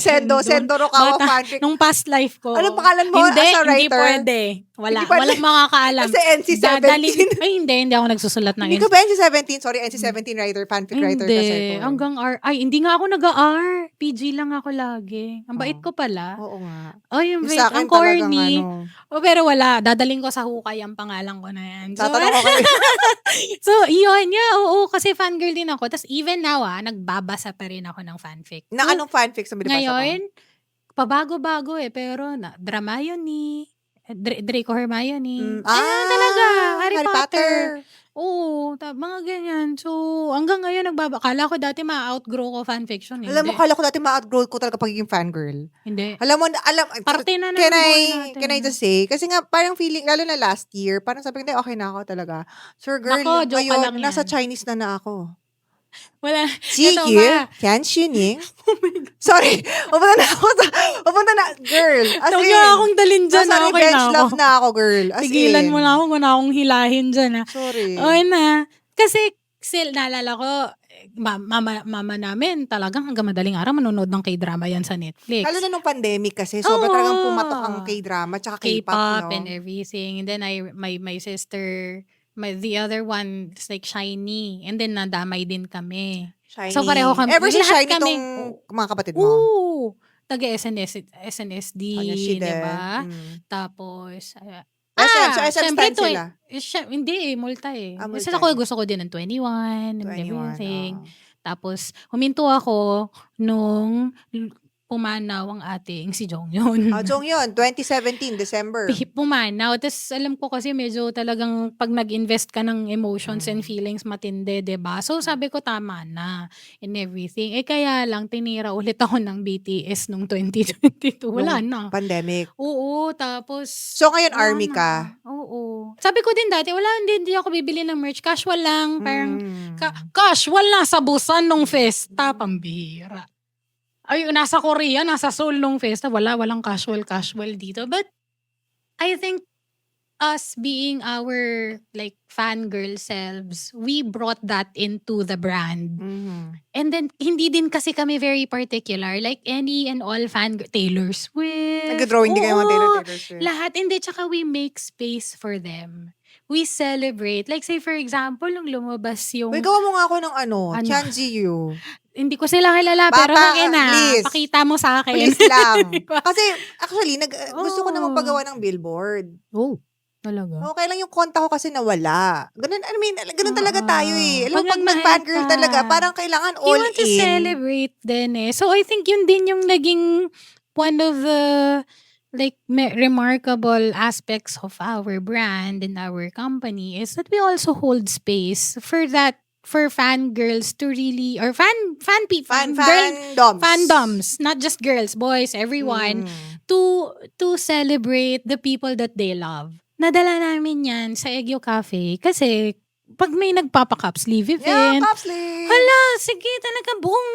Rokawa fanfic. Nung past life ko. Anong pangalan mo Hindi, as a hindi writer? pwede. Hindi pwede. Walang makakaalam. Kasi NC-17. Ay, hindi ako nagsusulat ng Hindi ka ba NC-17? Sorry, NC-17 writer, fanfic writer kasi. Hindi, hanggang R. Ay, hindi nga ako nag-R. PG lang ako lagi. Ang bait ko pala. Oo nga. Oh, yung Sa akin ang corny. talagang Oh, pero wala. Dadaling ko sa hukay ang pangalan ko na yan. So, tatanong ko kayo. so yun. Yeah, oo. Kasi fangirl din ako. Tapos even now, nagbabasa pa rin ako ng fanfic. Na anong fanfic sa binabasa ko? Ngayon, pabago-bago Pero Hermione. Draco Hermione. Talaga. Harry Potter. Oo, mga ganyan. So, hanggang ngayon kala ko dati ma-outgrow ko fanfiction. Alam mo, kala ko dati ma-outgrow ko talaga pagiging fangirl. Hindi. Alam mo, Parte na ng can buhay natin. I just say, kasi nga parang feeling, lalo na last year, parang sabi ko, okay na ako talaga. Sir girl, Nako, joke ka ngayon, lang yan. nasa Chinese na ako. Wala. Sige, Tian Xuning. Sorry, pupunta na, girl. As Huwag in, niyo akong dalhin dyan. nasa Okay revenge na ako. love na ako, girl. As Tigilan in. mo na ako kung na akong hilahin dyan. Sorry. Okay na. Kasi, naalala ko, mama namin talagang hanggang madaling araw manonood ng K-drama yan sa Netflix. Lalo na nung pandemic kasi, sobrang talagang pumatok ang K-drama tsaka K-pop, K-pop no? and everything. And then my sister, the other one is like Shiny. And then nadamay din kami. Shiny. So pareho kami. Ever since lahat Shiny kami. tong mga kapatid mo? Oo. Taga-SNSD, Kanya she di ba? SM. Tapos, So SM syempre stand sila? Hindi multa multa Kasi ako gusto ko din ng 21 and 21, everything. Tapos, huminto ako nung pumanaw ang ating si Jonghyun. Jonghyun, 2017, December. Pumanaw. Tapos alam ko kasi medyo talagang pag nag-invest ka ng emotions and feelings matindi, diba? So sabi ko tama na and everything. Kaya lang tinira ulit ako ng BTS nung 2022. Wala na. Pandemic. Oo, tapos... So ngayon, wala army na. ka? Oo. Sabi ko din dati, hindi ako bibili ng merch. Casual lang. Parang, Mm. casual na sa Busan nung festa. Pambihira. Ay, nasa Korea, nasa Seoul nung festa. Walang casual dito. But, I think us being our like fangirl selves, we brought that into the brand. Mhm. And then, hindi din kasi kami very particular. Like, any and all Taylor Swift. Nag-drawing din kayo mga Oo, Taylor Swift. lahat. Hindi, tsaka we make space for them. We celebrate. Like, say for example, nung lumabas yung... Uy, gawa mo nga ako ng Ano? Tianjiu. Hindi ko sila kilala, pero Bata, hangin na. please. Pakita mo sa akin. Please lang. Kasi, actually, gusto ko na Oo. magpagawa ng billboard. Oh, talaga? Okay lang yung konta ko kasi nawala. Ganun, I mean, ganun talaga tayo eh. Alam mo, Pag pag nagmahal nag-fangirl ka, talaga, parang kailangan you all want to in. celebrate din eh. So, I think yun din yung naging one of the like remarkable aspects of our brand and our company is that we also hold space for that, for fangirls to really, or fandoms, not just girls, boys, everyone, Mm. to celebrate the people that they love. Nadala namin yan sa Egyo Cafe kasi pag may nagpapa-cup sleeve Yeah, event, cup sleeve. hala, sige, talaga buong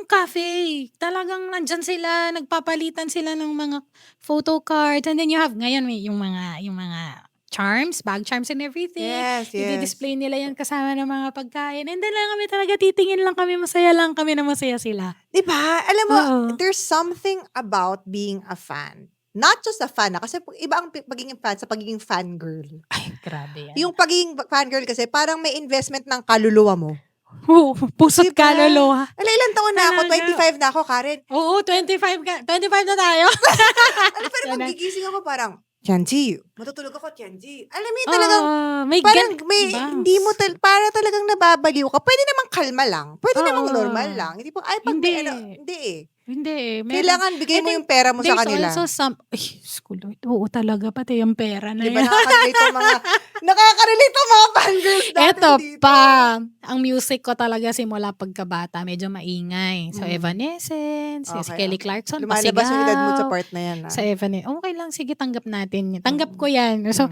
cafe. Talagang nandyan sila, nagpapalitan sila ng mga photo cards. And then you have, ngayon, yung mga charms, bag charms and everything. Yes, yes. I-display nila yan kasama ng mga pagkain. And then lang kami talaga, titingin lang kami, masaya lang kami na masaya sila. Diba? Alam mo, Oo. there's something about being a fan. Not just a fan, kasi iba ang pagiging fan sa pagiging fangirl. Ay, grabe yan. Yung pagiging fangirl kasi, parang may investment ng kaluluwa mo. Oo, puso't Diba? kaluluwa. Ilang taon na ako? Talaga. 25 na ako, Karen. Oo, 25 na tayo. Pero Yan na. magigising ako parang, Tianji, matutulog ako, Tianji. Alam mo yun, talagang, may parang bounce. hindi mo, para talagang nababaliw ka. Pwede namang kalma lang. Pwede namang Oo. normal lang. Hindi po, ay, pag Hindi. hindi eh. Hindi eh. Kailangan bigay mo yung pera mo sa kanila. There's also some, ay, Lord, oo talaga, pati yung pera na Di ba yan. nakaka-relate ang mga fangirls natin Eto dito. pa, ang music ko talaga simula pagkabata, medyo maingay. So, Mm. Evanescence, si Okay, Kelly okay. Clarkson, Lumalabas yung edad mo sa pasigaw. part na yan. Sa Evanescence, okay lang, sige, tanggap natin. Tanggap ko yan. So,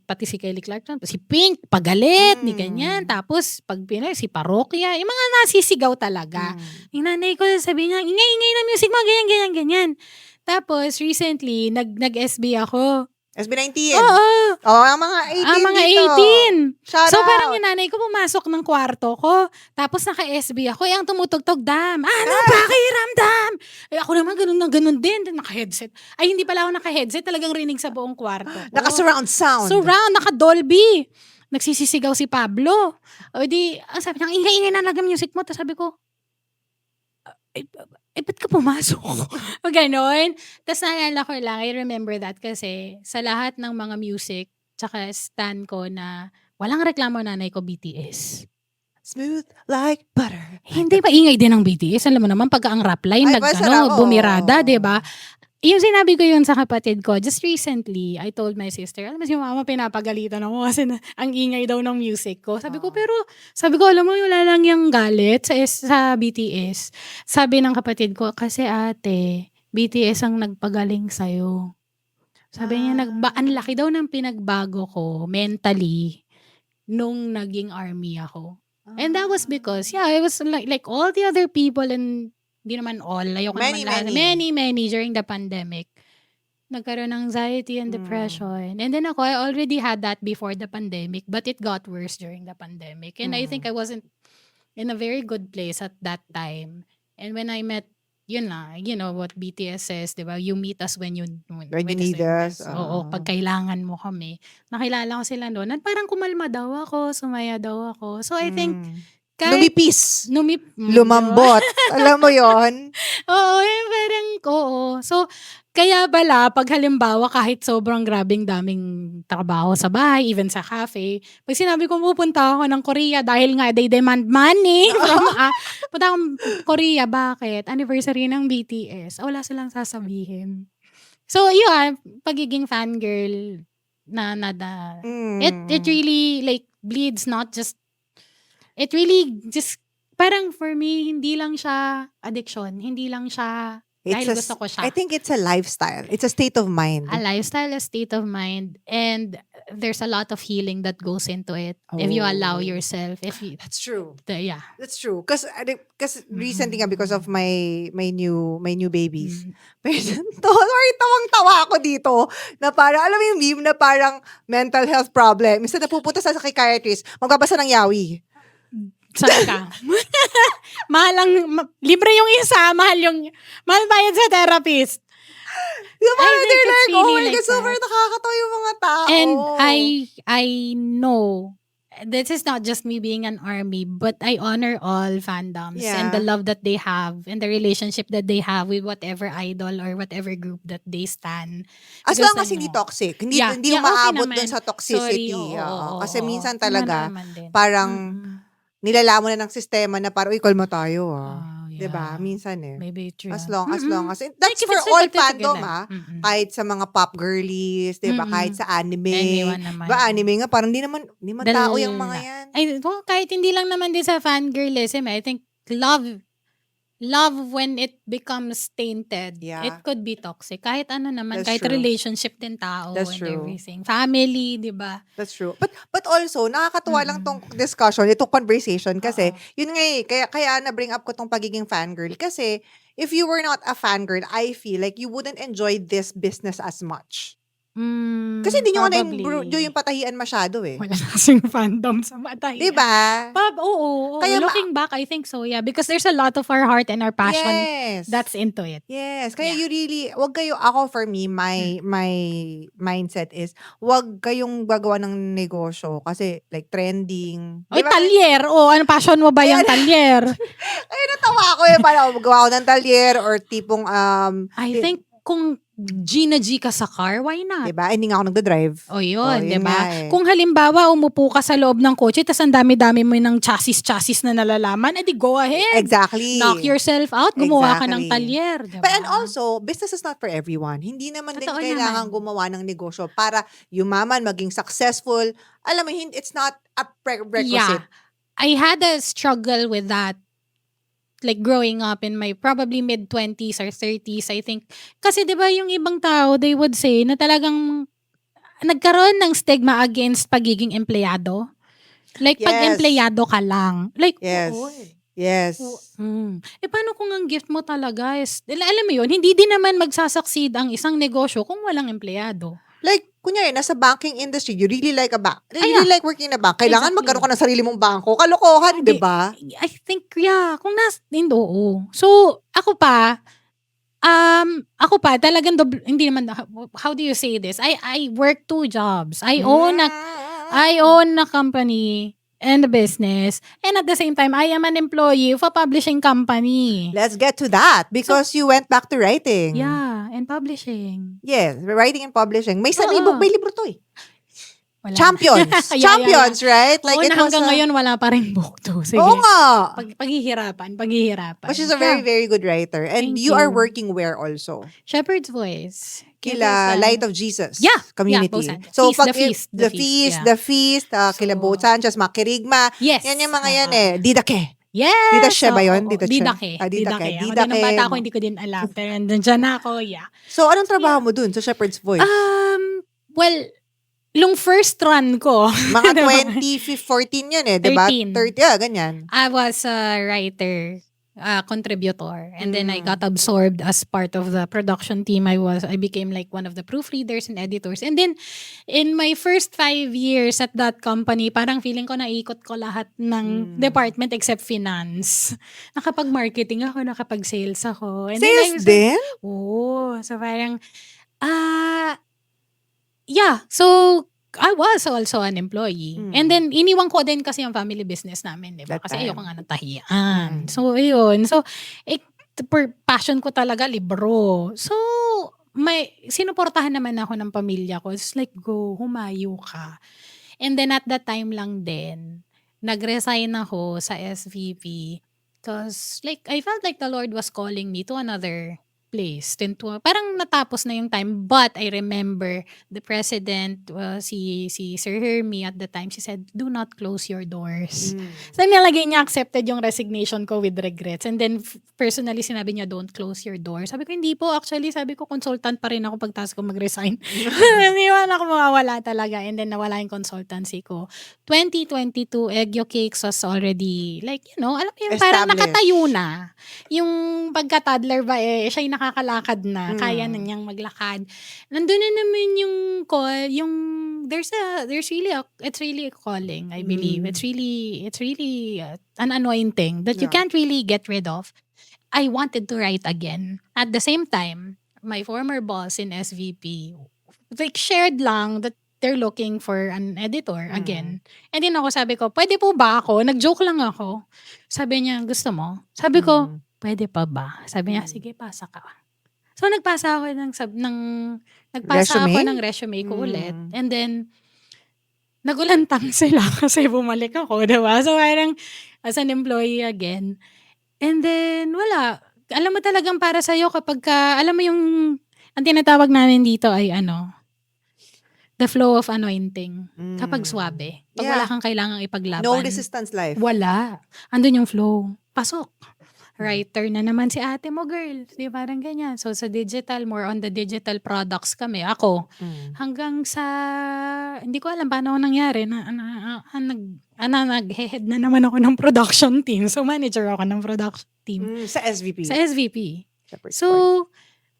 pati si Kelly Clarkson, si Pink, pagalit, ni ganyan. Tapos, pag Pinoy, si Parokya, yung mga nasisigaw talaga. Yung nanay ko, sabi niya, ingay-ingay na music mo, ganyan. Tapos, recently, nag-SB ako. SB19. Oo. Oh, ang mga 18 Mga dito. 18. Shout So, out. parang yung nanay ko pumasok ng kwarto ko. Tapos, naka-SB ako. Ang tumutugtog, Dam. Ano, pakiramdam? Ako naman, ganun din. Naka-headset. Ay, hindi pala ako naka-headset. Talagang rinig sa buong kwarto ko. Naka-surround sound. Surround, naka-Dolby. Nagsisisigaw si Pablo. O di, ang sabi niya, ingay-ingay na lang music mo. Tapos sabi ko, ba't ka pumasok? O ganon. Tapos naalala ko lang, I remember that kasi sa lahat ng mga music, tsaka stan ko na walang reklamo nanay ko BTS. Smooth like butter. Hindi maingay din ang BTS. Alam mo naman, pagka ang rap line, Ay, masarap, bumirada, oo. diba? Yung sinabi ko yun sa kapatid ko, just recently, I told my sister, alam mo si mama pinapagalitan ako kasi ang ingay daw ng music ko. Sabi ko, alam mo, wala lang yung galit sa BTS. Sabi ng kapatid ko, kasi ate, BTS ang nagpagaling sa'yo. Sabi niya, ang laki daw ng pinagbago ko mentally nung naging army ako. And that was because, I was like all the other people and hindi naman all, ayoko naman lahat. Many during the pandemic. Nagkaroon ng anxiety and depression. And then ako, I already had that before the pandemic, but it got worse during the pandemic. And I think I wasn't in a very good place at that time. And when I met, you know what BTS says, di ba? You meet us when you need us. Oo, pag kailangan mo kami. Nakilala ko sila noon. At parang kumalma daw ako, sumaya daw ako. So I think, Numipis. diba? Lumambot. Alam mo yon? Oo, parang, oo. So, kaya pala, pag halimbawa, kahit sobrang grabing daming trabaho sa bahay, even sa cafe, pag sinabi ko, pupunta ako ng Korea dahil nga they demand money punta akong Korea, bakit? Anniversary ng BTS. Wala silang sasabihin. So, yun, pagiging fangirl it really like bleeds, not just it really just, parang for me, hindi lang siya addiction, hindi lang siya Dahil gusto ko siya. I think it's a lifestyle. It's a state of mind. A lifestyle, a state of mind, and there's a lot of healing that goes into it if you allow Oh. yourself. If you, That's true. yeah. That's true. Because recently nga, because of my new babies. Mm. Sorry, tawang-tawa ako dito. Na parang, alam mo yung meme na parang mental health problem. Instead na pupunta sa psychiatrist, magbabasa ng yawi. Saan ka? Libre yung isa, mahal bayad sa therapist. Diba, parang think they're it's like, oh really my like God, super that. nakakatawa yung mga tao. And I know this is not just me being an army, but I honor all fandoms and the Yeah. love that they have and the relationship that they have with whatever idol or whatever group that they stan. As Because long as hindi toxic. Hindi Yeah, hindi yeah, umaabot okay dun naman. sa toxicity. Sorry, oo, Oo. oo, Kasi oo. minsan Tama talaga, naman din. parang Mm-mm. nilalaman na ng sistema na parang, uy, kalma tayo Oh, Diba? yeah. Minsan Maybe true. As long as, Like that's if for it's all like fandom Mm-mm. Kahit sa mga pop girlies, diba? Kahit sa anime. Anyone naman. Diba, anime nga, parang di man tao yung mga yan. Kahit hindi lang naman din sa fangirlism, I think love when it becomes tainted, Yeah. it could be toxic. Kahit ano naman, That's kahit true. relationship din tao That's and true. everything. Family, di ba? That's true. But also, nakakatuwa lang tong discussion, itong conversation kasi, Oo. yun nga kaya na-bring up ko tong pagiging fangirl. Kasi, if you were not a fangirl, I feel like you wouldn't enjoy this business as much. Kasi hindi nyo nga na-enjoy yung patahian masyado Wala na kasing fandom sa mata. Diba? Oo. Kaya Looking back, I think so, yeah. Because there's a lot of our heart and our passion Yes. that's into it. Yes. Kaya Yeah. you really, for me, my mindset is, wag kayong gagawa ng negosyo kasi like trending. Oy, Diba? talyer. Ano passion mo ba yung talyer? Ay, natawa ko parang magawa ko ng talyer or tipong, I think kung G ka sa car, why not? diba? Hindi nga ako nagda-drive. O yun, yun di ba? nga eh. Kung halimbawa umupo ka sa loob ng kotse tas ang dami-dami mo ng chassis na nalalaman, edi go ahead. Exactly. Knock yourself out, gumawa ka ng Exactly. talyer. Diba? But and also, business is not for everyone. Hindi naman din Totoo kailangan naman. gumawa ng negosyo para yumaman, maging successful. Alam mo, it's not a prerequisite. I had a struggle with that. Like growing up in my probably mid-20s or 30s, I think. Kasi di ba yung ibang tao, they would say na talagang nagkaroon ng stigma against pagiging empleyado. Like pag Yes. empleyado ka lang. Like, Yes. oo. Yes. Paano kung ang gift mo talaga is, alam mo yun, hindi din naman magsasucceed ang isang negosyo kung walang empleyado. Like, kunyari, nasa banking industry, you really like a bank. You yeah. really like working in a bank. Kailangan Exactly. magkaroon ka ng sarili mong bangko. Kalokohan, di ba? I think, yeah, kung oo. So, ako pa, talagang hindi naman, how do you say this? I work 2 jobs. I own a company and a business. And at the same time, I am an employee of a publishing company. Let's get to that because you went back to writing. Yeah, and publishing. Yes, writing and publishing. May Oo. may libro to eh. Wala. Champions. Yeah. Champions, right? Like it was hanggang ngayon, wala pa rin book to. Sige. Oo nga. Paghihirapan. But she's a very, very good writer. And Thank you are you. working where also? Shepherd's Voice. Kila Light of Jesus Yeah, community. Both Sanchez. So, The Feast, yeah. kila So, Both Sanchez, Makirigma. Yes. Yan yung mga yan eh. Didake. Yes! Dida She ba yun? Oo, Dida She? Didake. Ah, Didake. Ako Didake. din, nung bata ako, hindi ko din alam. Pero nandyan na ako, yeah. So, anong trabaho mo dun sa Shepherd's Voice? Well, yung first run ko, Mga diba? 2014 yan eh, di ba? 13. 30, ganyan. I was a writer, contributor, and then I got absorbed as part of the production team. I became like one of the proofreaders and editors. And then, in my first 5 years at that company, parang feeling ko naikot ko lahat ng department except finance. Nakapag-marketing ako, nakapag-sales ako. And Sales then din? Oo. So parang, yeah. So, I was also an employee. And then, iniwan ko din kasi yung family business namin, di ba? That Kasi time. ayoko nga ng tahiyan. So, ayun. So, passion ko talaga libro. So, sinuportahan naman ako ng pamilya ko. It's like, go, humayo ka. And then, at that time lang din, nag-resign ako sa SVP. Because, like, I felt like the Lord was calling me to another place. Parang natapos na yung time. But I remember the president, si Sir Hermie at the time, she said, do not close your doors. So nilagay niya accepted yung resignation ko with regrets. And then personally sinabi niya, don't close your doors. Sabi ko, hindi po. Actually, sabi ko, consultant pa rin ako pagtas ko mag-resign. Hindi man ako mawawala talaga. And then nawala yung consultancy ko. 2022, Egyo Cakes was already, like, you know, alam mo yung parang Established. nakatayo na. Yung pagka-toddler ba, siya yung nakakalakad na. Kaya na niyang maglakad. Nandun na naman yung call, yung, it's really a calling, I believe. It's really an anointing that you Yeah. can't really get rid of. I wanted to write again. At the same time, my former boss in SVP, like, shared lang that they're looking for an editor again. And then ako sabi ko, pwede po ba ako? Nag-joke lang ako. Sabi niya, gusto mo? Sabi ko, pwede pa ba? Sabi niya, sige, pasa ka. So, nagpasa ako Resume? ng resume ko ulit. And then, nagulantang sila kasi bumalik ako, diba? So, parang, as an employee again. And then, wala. Alam mo talagang para sa'yo kapag alam mo yung, ang tinatawag namin dito ay the flow of anointing. Kapag swabe. Pag Yeah. wala kang kailangang ipaglaban. No resistance life. Wala. Andun yung flow. Pasok. Writer na naman si ate mo, girl. Di parang ganyan. So, sa digital, more on the digital products kami. Ako, hanggang sa, hindi ko alam paano nangyari. Nag-head na naman ako ng production team. So, manager ako ng production team. Sa SVP. Sa SVP. Separate So,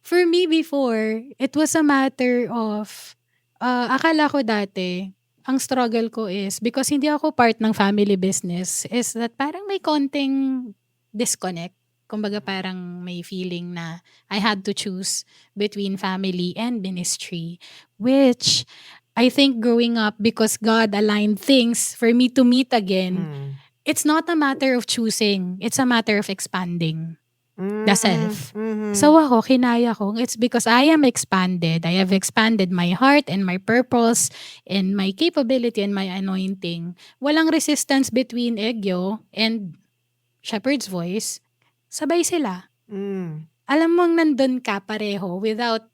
for me before, it was a matter of, akala ko dati, ang struggle ko is, because hindi ako part ng family business, is that parang may konting disconnect. Kumbaga parang may feeling na I had to choose between family and ministry, which I think growing up, because God aligned things for me to meet again, it's not a matter of choosing, it's a matter of expanding the self. So ako, kinaya ko, it's because I am expanded. I have expanded my heart and my purpose and my capability and my anointing. Walang resistance between Egyo and Shepherd's Voice. Sabay sila. Alam mong nandun ka pareho without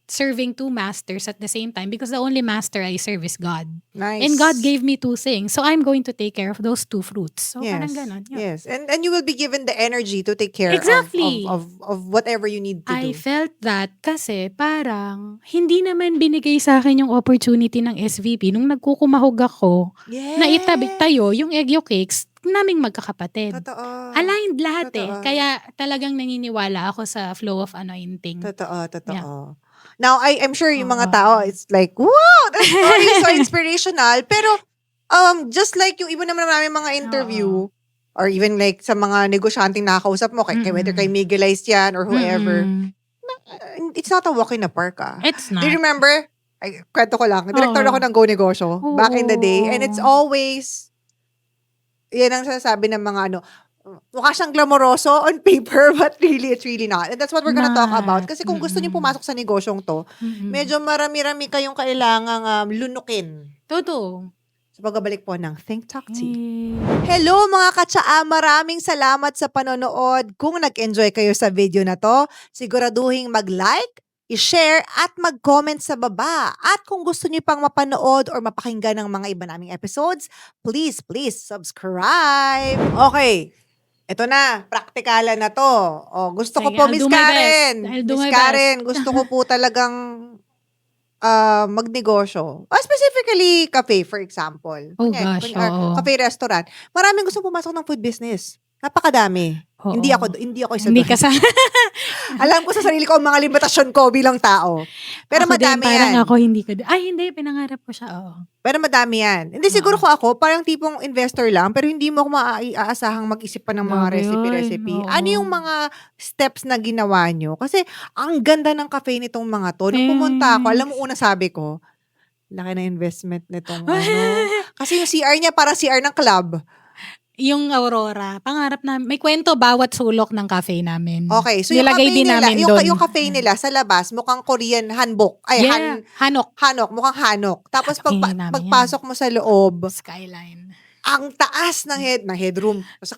serving two masters at the same time, because the only master I serve is God. Nice. And God gave me two things. So I'm going to take care of those two fruits. So parang Yes. ganon. Yeah. Yes. And you will be given the energy to take care Exactly. of whatever you need to I do. felt that kasi parang hindi naman binigay sa akin yung opportunity ng SVP nung nagkukumahog ako Yes. na itabi tayo yung Egyo Cakes naming magkakapatid. Totoo. Aligned lahat Totoo. Kaya talagang naniniwala ako sa flow of anointing. Totoo. Now, I'm sure yung mga Oo. tao, it's like, wow, that story is so inspirational. Pero, just like yung iba naman namin mga interview, or even like sa mga negosyanteng nakakausap mo, whether kay Miguelize yan or whoever, it's not a walk in the park. It's Do not. you remember? Kwento ko lang. Director Oo. ako ng Go Negosyo back in the day. And it's Oo. always, yan ang sinasabi ng mga mukha siyang glamoroso on paper, but really, it's really not. And that's what we're gonna talk about. Kasi kung gusto niyo pumasok sa negosyong to, medyo marami-rami kayong kailangang lunukin. Totoo. Sa pagbabalik po ng Think Talk Tea. Eh, Hello mga katsaa! Maraming salamat sa panonood. Kung nag-enjoy kayo sa video na to, siguraduhin mag-like, i-share, at mag-comment sa baba. At kung gusto niyo pang mapanood or mapakinggan ng mga iba naming episodes, please subscribe! Okay, ito na, praktikalan na to. Gusto ko Sige, po, I'll Miss do my Karen. best. I'll do Miss my Karen, gusto ko po talagang magnegosyo. Specifically, cafe, for example. Oh gosh, oo. Cafe restaurant. Maraming gusto pumasok ng food business. Napakadami. Oo. Hindi ako isa Hindi doon. ka sa... Alam ko sa sarili ko ang mga limitasyon ko bilang tao. Pero Ako din, madami parang yan. ako hindi ko. Ay, hindi. Pinangarap ko siya. Oo. Pero madami yan. Hindi siguro ko ako, parang tipong investor lang, pero hindi mo ako maaasahang mag-isip pa ng mga Grabe yun. recipe. Oo. Ano yung mga steps na ginawa nyo? Kasi ang ganda ng cafe nitong mga to. Nung pumunta ako, alam mo una sabi ko, laki na investment nitong Kasi yung CR niya para CR ng club. Yung Aurora, pangarap na, may kwento bawat sulok ng cafe namin. Okay, so Nilagay din namin doon. yung cafe nila sa labas, mukhang Korean hanbok. Ay, Yeah, Hanok. hanok, mukhang hanok. Tapos Kainin namin pagpasok mo sa loob, Skyline. ang taas ng headroom. Sa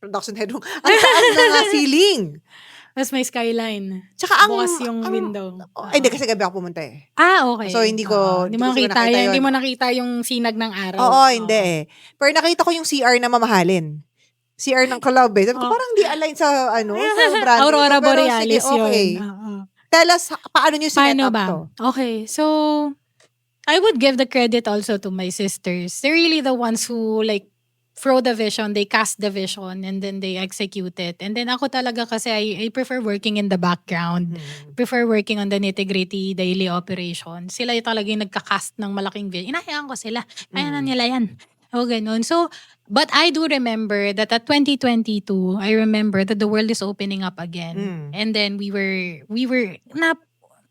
production headroom. Ang taas ng ceiling. Tapos may skyline. Tsaka Bukas yung window. Ay, hindi kasi gabi ako pumunta eh. Okay. So, hindi ko Hindi mo siguro nakita nakita yan. Hindi yun. mo nakita yung sinag ng araw. Oo, hindi eh. Pero nakita ko yung CR na mamahalin. CR ng club eh. Sabi ko, parang di align sa sa brand. Aurora Pero Borealis sige, okay. yun. Oo. Tell us, paano nyo sinet Paano up ba? to? Okay, so I would give the credit also to my sisters. They're really the ones who like throw the vision, they cast the vision, and then they execute it. And then ako talaga kasi I prefer working in the background. Prefer working on the nitty-gritty daily operations. Sila yung talaga yung nagka-cast ng malaking vision. Inahayaan ko sila. Kaya na nila yan. O ganun. So, but I do remember that at 2022, I remember that the world is opening up again. And then we were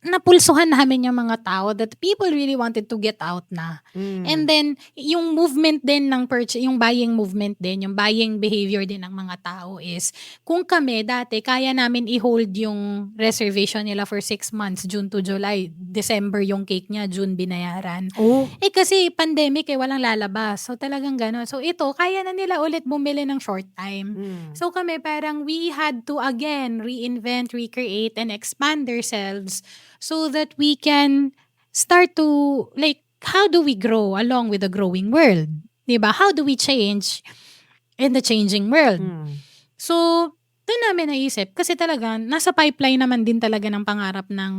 napulsuhan namin yung mga tao that people really wanted to get out na. And then, yung movement din ng yung buying movement din, yung buying behavior din ng mga tao is, kung kami dati, kaya namin i-hold yung reservation nila for 6 months, June to July, December yung cake niya, June binayaran. Kasi pandemic walang lalabas. So talagang gano'n. So ito, kaya na nila ulit bumili ng short time. So kami parang we had to again reinvent, recreate, and expand ourselves so that we can start to, like, how do we grow along with the growing world? Diba? How do we change in the changing world? So, doon namin naisip, kasi talaga, nasa pipeline naman din talaga ng pangarap ng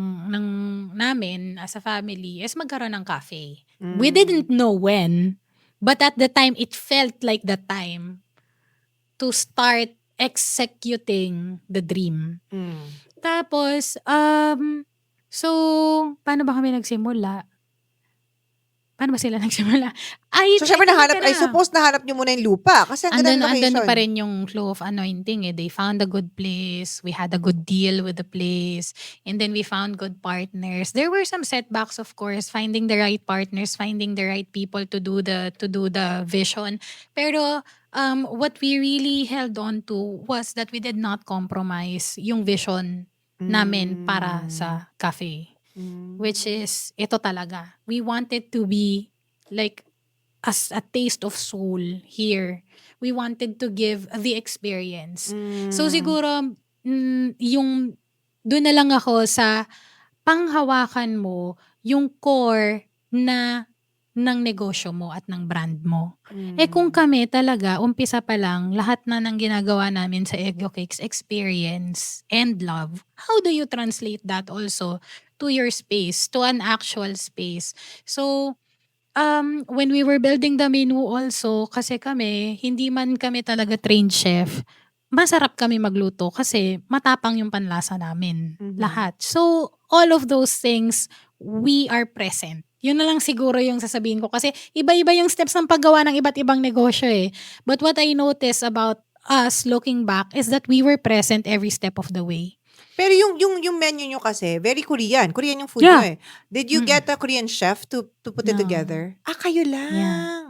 namin as a family is magkaroon ng cafe. We didn't know when, but at the time, it felt like the time to start executing the dream. Tapos, so, paano ba kami nagsimula? Paano ba sila nagsimula? So, syempre I suppose nahanap nyo muna yung lupa. Kasi ang ganda ng location. Andun pa rin yung flow of anointing eh. They found a good place. We had a good deal with the place. And then we found good partners. There were some setbacks, of course. Finding the right partners, finding the right people to do the vision. Pero, what we really held on to was that we did not compromise yung vision namin para sa cafe. Which is, ito talaga. We wanted to be like as a taste of soul here. We wanted to give the experience. So siguro, yung doon na lang ako sa panghawakan mo yung core ng negosyo mo at ng brand mo. Kung kami talaga, umpisa pa lang, lahat na ng ginagawa namin sa Eggo Cakes, experience and love. How do you translate that also to your space, to an actual space? So, when we were building the menu also, kasi kami, hindi man kami talaga trained chef, masarap kami magluto kasi matapang yung panlasa namin. Lahat. So, all of those things, we are present. Yun na lang siguro yung sasabihin ko. Kasi iba-iba yung steps ng paggawa ng iba't ibang negosyo eh. But what I noticed about us looking back is that we were present every step of the way. Pero yung menu nyo kasi, very Korean. Korean yung food nyo eh. Did you get a Korean chef to put it together? Kayo lang. Yeah.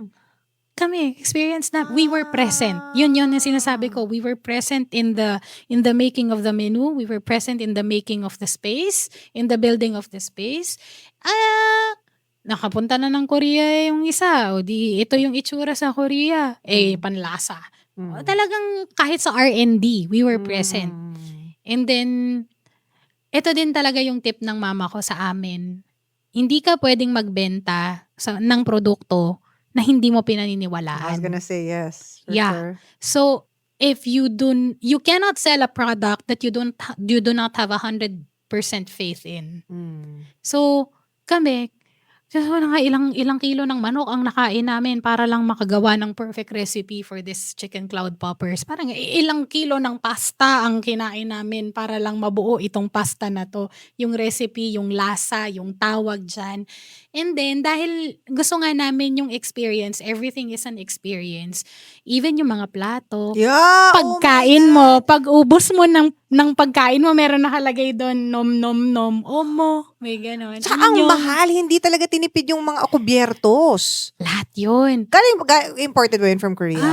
Kami, experience na, we were present. Yun yung sinasabi ko. We were present in the making of the menu. We were present in the making of the space, in the building of the space. Nakapunta na ng Korea yung isa. O di, ito yung itsura sa Korea. Panlasa. Talagang kahit sa R&D, we were present. And then, ito din talaga yung tip ng mama ko sa amin. Hindi ka pwedeng magbenta ng produkto na hindi mo pinaniniwalaan. I was gonna say yes. For Yeah. sure. So, if you cannot sell a product that you do not have 100% faith in. So, kami, ilang kilo ng manok ang nakain namin para lang makagawa ng perfect recipe for this chicken cloud poppers. Parang ilang kilo ng pasta ang kinain namin para lang mabuo itong pasta na to. Yung recipe, yung lasa, yung tawag dyan. And then, dahil gusto nga namin yung experience, everything is an experience. Even yung mga plato, Yeah. pagkain mo, pag ubos mo ng pagkain mo, meron nakalagay doon, nom nom nom, omo, may gano'n. Tsaka ang mahal, hindi talaga tinipid yung mga kubiertos. Lahat yun. Imported ba yun from Korea?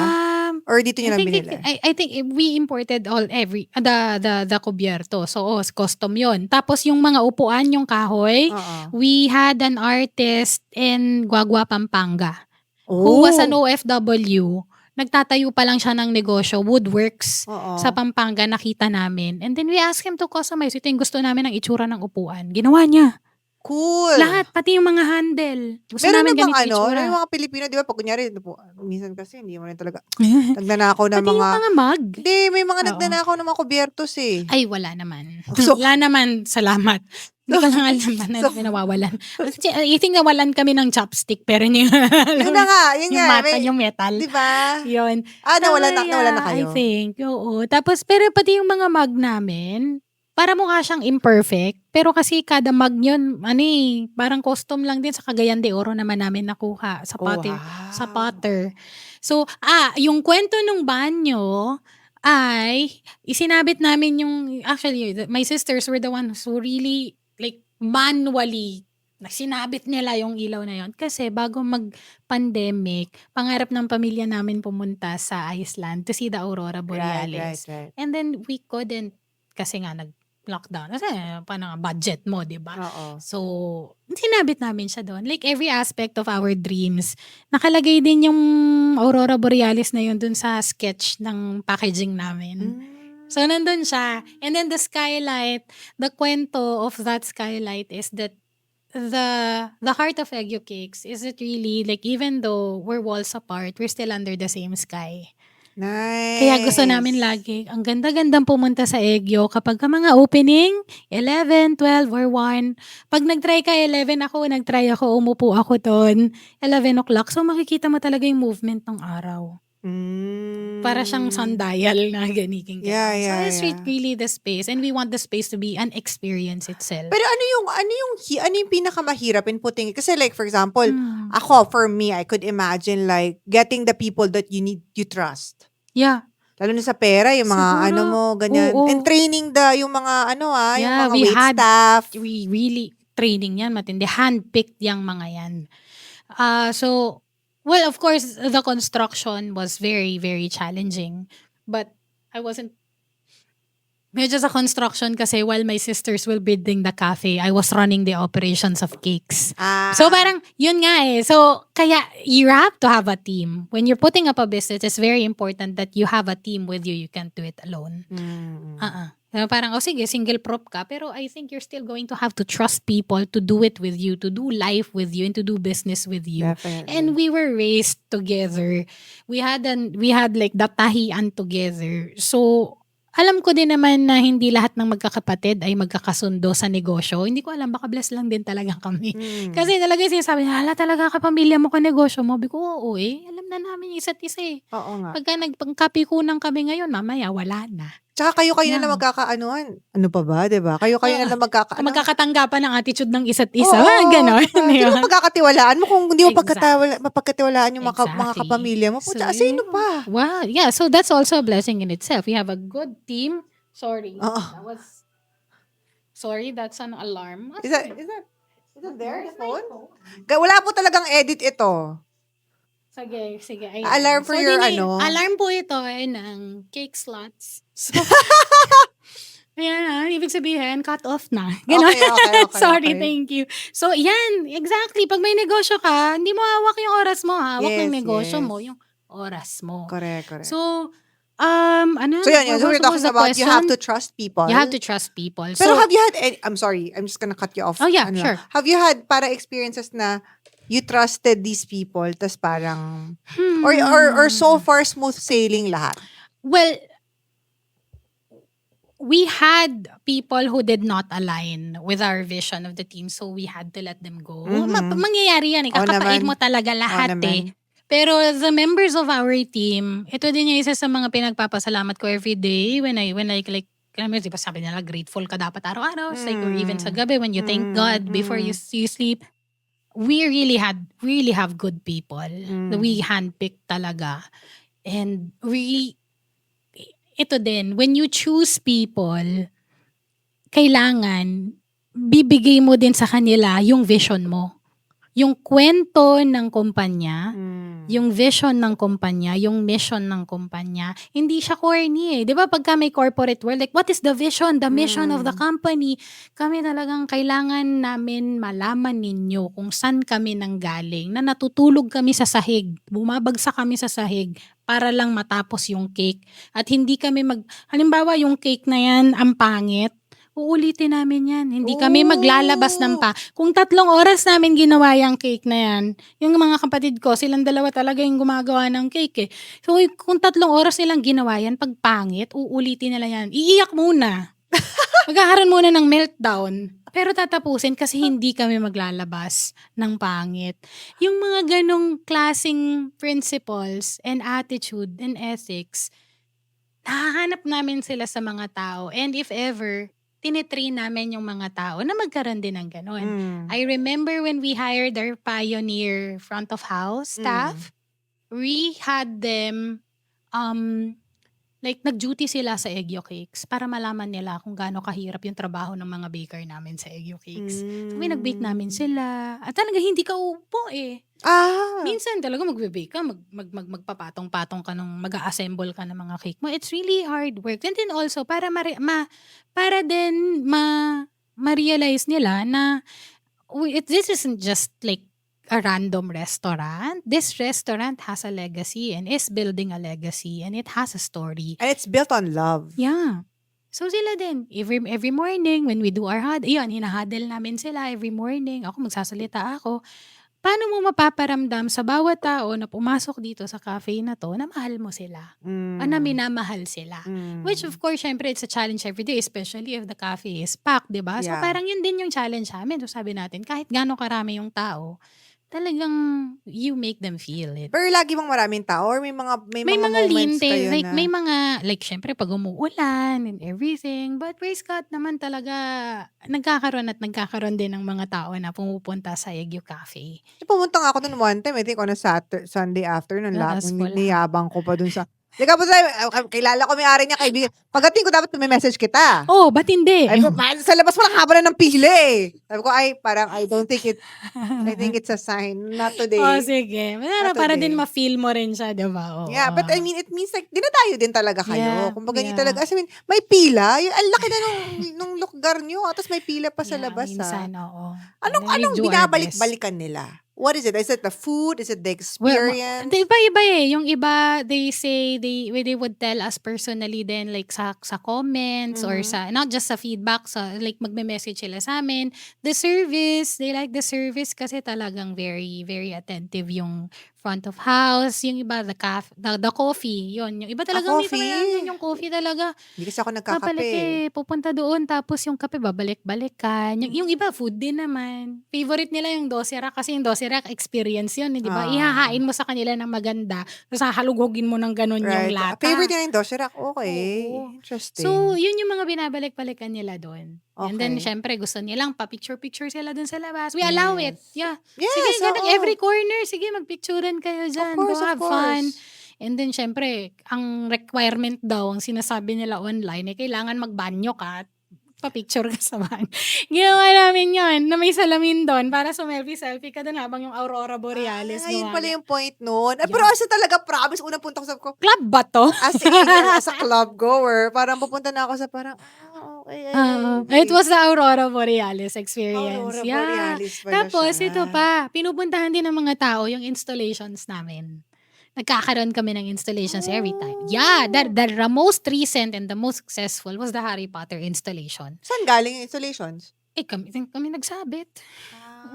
Or dito nyo lang binili? I think we imported the cubierto. So, custom yun. Tapos yung mga upuan, yung kahoy, we had an artist in Guagua, Pampanga. who was an Oh. OFW. Nagtatayo pa lang siya ng negosyo, woodworks, Oo. sa Pampanga, nakita namin. And then we asked him to customize. Ito yung gusto namin ng itsura ng upuan. Ginawa niya. Cool. Lahat, pati yung mga handle. Gusto Meron na namin bang ganito ano, itsura. yung mga Pilipino, di ba, pag kunyari, minsan kasi, hindi mo rin talaga, nagnanakaw ng Pati yung mga, mga mug. hindi, may mga Oo. nagnanakaw ng mga kubyertos eh. Ay, wala naman. So- Wala naman, salamat. Hindi ko lang alam na So- nawawalan. I think nawalan kami ng chopstick, pero yun Yun na nga, yun yung nga. mata, yung metal. Di ba? Yun. Nawala So, na I kayo. think, oo. Tapos, pero pati yung mga mug namin, para mukha siyang imperfect, pero kasi kada mug yun, parang custom lang din sa Cagayan de Oro naman namin nakuha sa potter. wow. Sa potter. So, yung kwento ng banyo ay isinabit namin actually, my sisters were the ones who really, like, manually sinabit nila yung ilaw na yon. Kasi bago mag-pandemic, pangarap ng pamilya namin pumunta sa Iceland to see the Aurora Borealis. Right. And then we couldn't kasi nga nag-lockdown. Kasi paano nga, budget mo, di ba? Oo. So, sinabit namin siya doon. Like every aspect of our dreams, nakalagay din yung Aurora Borealis na yun dun sa sketch ng packaging namin. So, nandun siya. And then the skylight, the kwento of that skylight is that the heart of Egyo Cakes is it really, like, even though we're walls apart, we're still under the same sky. Nice. Kaya gusto namin lagi, ang ganda-gandang pumunta sa Egyo kapag ka mga opening, 11, 12, or 1. Pag nag-try ka 11 ako, nag-try ako, umupo ako doon, 11 o'clock. So, makikita mo talaga yung movement ng araw. Para siyang sundial na ganiking. Yeah. So, it's really the space. And we want the space to be an experience itself. Pero ano yung pinakamahirap in putting, kasi like, for example, Hmm. for me, I could imagine like getting the people that you trust. Yeah. Lalo na sa pera, yung mga Siguro. ganyan. Oo. And training yung mga yung Yeah, mga we wait had- staff. We really, training yan, matindi. Handpicked yung mga yan. So, well, of course, the construction was very, very challenging. But I wasn't medyo sa construction kasi while my sisters were building the cafe, I was running the operations of cakes. So parang, yun nga eh. So, kaya you have to have a team. When you're putting up a business, it's very important that you have a team with you. You can't do it alone. Parang, sige, single prop ka, pero I think you're still going to have to trust people to do it with you, to do life with you, and to do business with you. Definitely. And we were raised together. We had like the tahian together. So, alam ko din naman na hindi lahat ng magkakapatid ay magkakasundo sa negosyo. Hindi ko alam, baka bless lang din talaga kami. Kasi talaga sinasabi, hala talaga kapamilya mo ka negosyo mo. Sabi ko, oo alam na namin yung isa't isa eh. Oo nga. Pagka nagpangkapikunan kami ngayon, mamaya wala na. Tsaka kayo na Yeah. lang magkakaanuhan. Ano pa ba, diba? Kayo na lang Magkakatanggapan ng attitude ng isa't isa. Oo, Ganon. Hindi mo pagkakatiwalaan mo kung hindi mo Exactly. mapagkatiwalaan yung mga Exactly. kapamilya mo. Puta, So, sino pa? Wow. Yeah, so that's also a blessing in itself. We have a good team. Sorry. Oo. Sorry, that's an alarm. Is that there, the phone? Wala po talagang edit ito. Sige. Ayan. Alarm for your Alarm po ito ng cake slots. So, ayan, ibig sabihin, cut off na. Ganon. Okay. Sorry, thank you. So, yan, exactly. Pag may negosyo ka, hindi mo hawak yung oras mo. Hawak ng Yes, negosyo yes. mo, yung oras mo. Correct. So, So yan, so we're talking about you have to trust people. You have to trust people. Pero So, have you had I'm sorry, I'm just gonna cut you off. Oh, yeah, sure. Have you had para experiences na you trusted these people tas parang or so far smooth sailing lahat? well, we had people who did not align with our vision of the team, so we had to let them go. Mangyayari yan eh. Kakapait naman. mo talaga lahat eh. Pero the members of our team, ito din yung isa sa mga pinagpapasalamat ko every day when I like, di ba sabi nila, grateful ka dapat araw-araw. It's like, or even sa gabi when you thank God before you sleep. We really have good people. We handpicked talaga. And really, ito din, when you choose people, kailangan, bibigay mo din sa kanila yung vision mo. yung kwento ng kumpanya, Mm. yung vision ng kumpanya, yung mission ng kumpanya, hindi siya corny eh. Di ba pagka may corporate world, like what is the vision, the mission of the company? Kami talagang kailangan namin malaman ninyo kung saan kami nanggaling, na natutulog kami sa sahig, bumabagsak kami sa sahig para lang matapos yung cake. At hindi kami halimbawa yung cake na yan, ang pangit, uulitin namin yan. Hindi kami maglalabas ng Kung 3 oras namin ginawa yung cake na yan, yung mga kapatid ko, silang dalawa talaga yung gumagawa ng cake eh. So, kung 3 oras nilang ginawa yan, pag pangit, uulitin nila yan. Iiyak muna. Magkakaroon muna ng meltdown. Pero tatapusin kasi hindi kami maglalabas ng pangit. Yung mga ganong klaseng principles and attitude and ethics, nahahanap namin sila sa mga tao. And if ever, tinitrain namin yung mga tao na magkaroon din ng ganon. I remember when we hired our pioneer front of house staff, we had them, like nag-duty sila sa Egyo Cakes para malaman nila kung gaano kahirap yung trabaho ng mga baker namin sa Egyo Cakes. So, may nag-bake namin sila. At talaga hindi ka upo eh. Minsan talaga magbe-bake ka, magpapatong-patong ka mag-a-assemble ka ng mga cake mo. It's really hard work. And then also, para ma-realize nila na this isn't just like a random restaurant. This restaurant has a legacy and is building a legacy and it has a story. And it's built on love. Yeah. So sila din, every morning when we do our hinahadel namin sila every morning. Ako magsasalita ako. Paano mo mapaparamdam sa bawat tao na pumasok dito sa cafe na to na mahal mo sila? Na minamahal sila? Which of course, syempre, it's a challenge every day, especially if the cafe is packed, diba? So Yeah. parang yun din yung challenge namin. So sabi natin, kahit gano'ng karami yung tao, talagang you make them feel it. Pero lagi bang maraming tao or may mga May mga moments linte, kayo like na may mga, like syempre pag umuulan and everything, but praise God naman talaga, nagkakaroon din ng mga tao na pumupunta sa Egyo Cafe. pumunta nga ako dun one time, I think on a Sunday afternoon, Tapos wala. niyabang ko pa dun sa Tapos kilala ko may-ari niya, kaibigan. Pagdating ko dapat may message kita. Oh, ba't hindi? Ay, sa labas mo lang haba na ng pila eh. Sabi ko, I don't think I think it's a sign. Not today. Oh, sige. Not Para today. din ma-feel mo rin siya, diba? Oh, Yeah, but I mean, it means like, dinadayo din talaga kayo. Yeah, Kumbaga, yeah. talaga, I mean, may pila. Ang laki na nung lugar nyo. Tapos may pila pa sa labas. Minsan, oo. Anong We do our best. binabalik-balikan nila? What is it? Is it the food? Is it the Well, experience? iba-iba eh. Yung iba, they say, they would tell us personally then, like sa comments or sa, not just sa feedback, sa, like magme-message sila sa amin. The service, they like the service kasi talagang very, very attentive yung front of house. Yung iba, the coffee. Yun. Yung iba talagang may coffee? pangalan, yung coffee talaga. Hindi kasi ako Babalik nagkakape. pupunta doon, tapos yung kape, babalik-balik ka. Yung iba, food din naman. Favorite nila yung dosera kasi yung dosera, experience yun, di ba? Ihahain mo sa kanila ng maganda, tapos hahalugugin mo ng ganun yung lata. Favorite nila yung dosherak. Okay. Oo. Interesting. So, yun yung mga binabalik-balikan nila doon. And then, Okay. syempre, gusto nilang pa-picture-picture sila doon sa labas. We allow it. Yeah. Yes, Sige, ganun, oo. every corner, sige, magpicturean kayo dyan. course, Go of have fun. course. And then, syempre, ang requirement daw, ang sinasabi nila online, kailangan magbanyo ka at pa-picture ka sa van. Ginawa namin yun, na may salamin doon para selfie ka doon habang yung Aurora Borealis Yun gumagana. pala yung point nun. Yeah. Pero kasi talaga, promise, unang punta ko sa Club ba to? as a club goer, parang pupunta na ako sa parang, okay. It was the Aurora Borealis experience. Aurora Yeah. Borealis pala Tapos, siya. ito pa, pinupuntahan din ng mga tao yung installations namin. Nagkakaroon kami ng installations every time. Yeah, the most recent and the most successful was the Harry Potter installation. Saan galing yung installations? Kami nagsabit.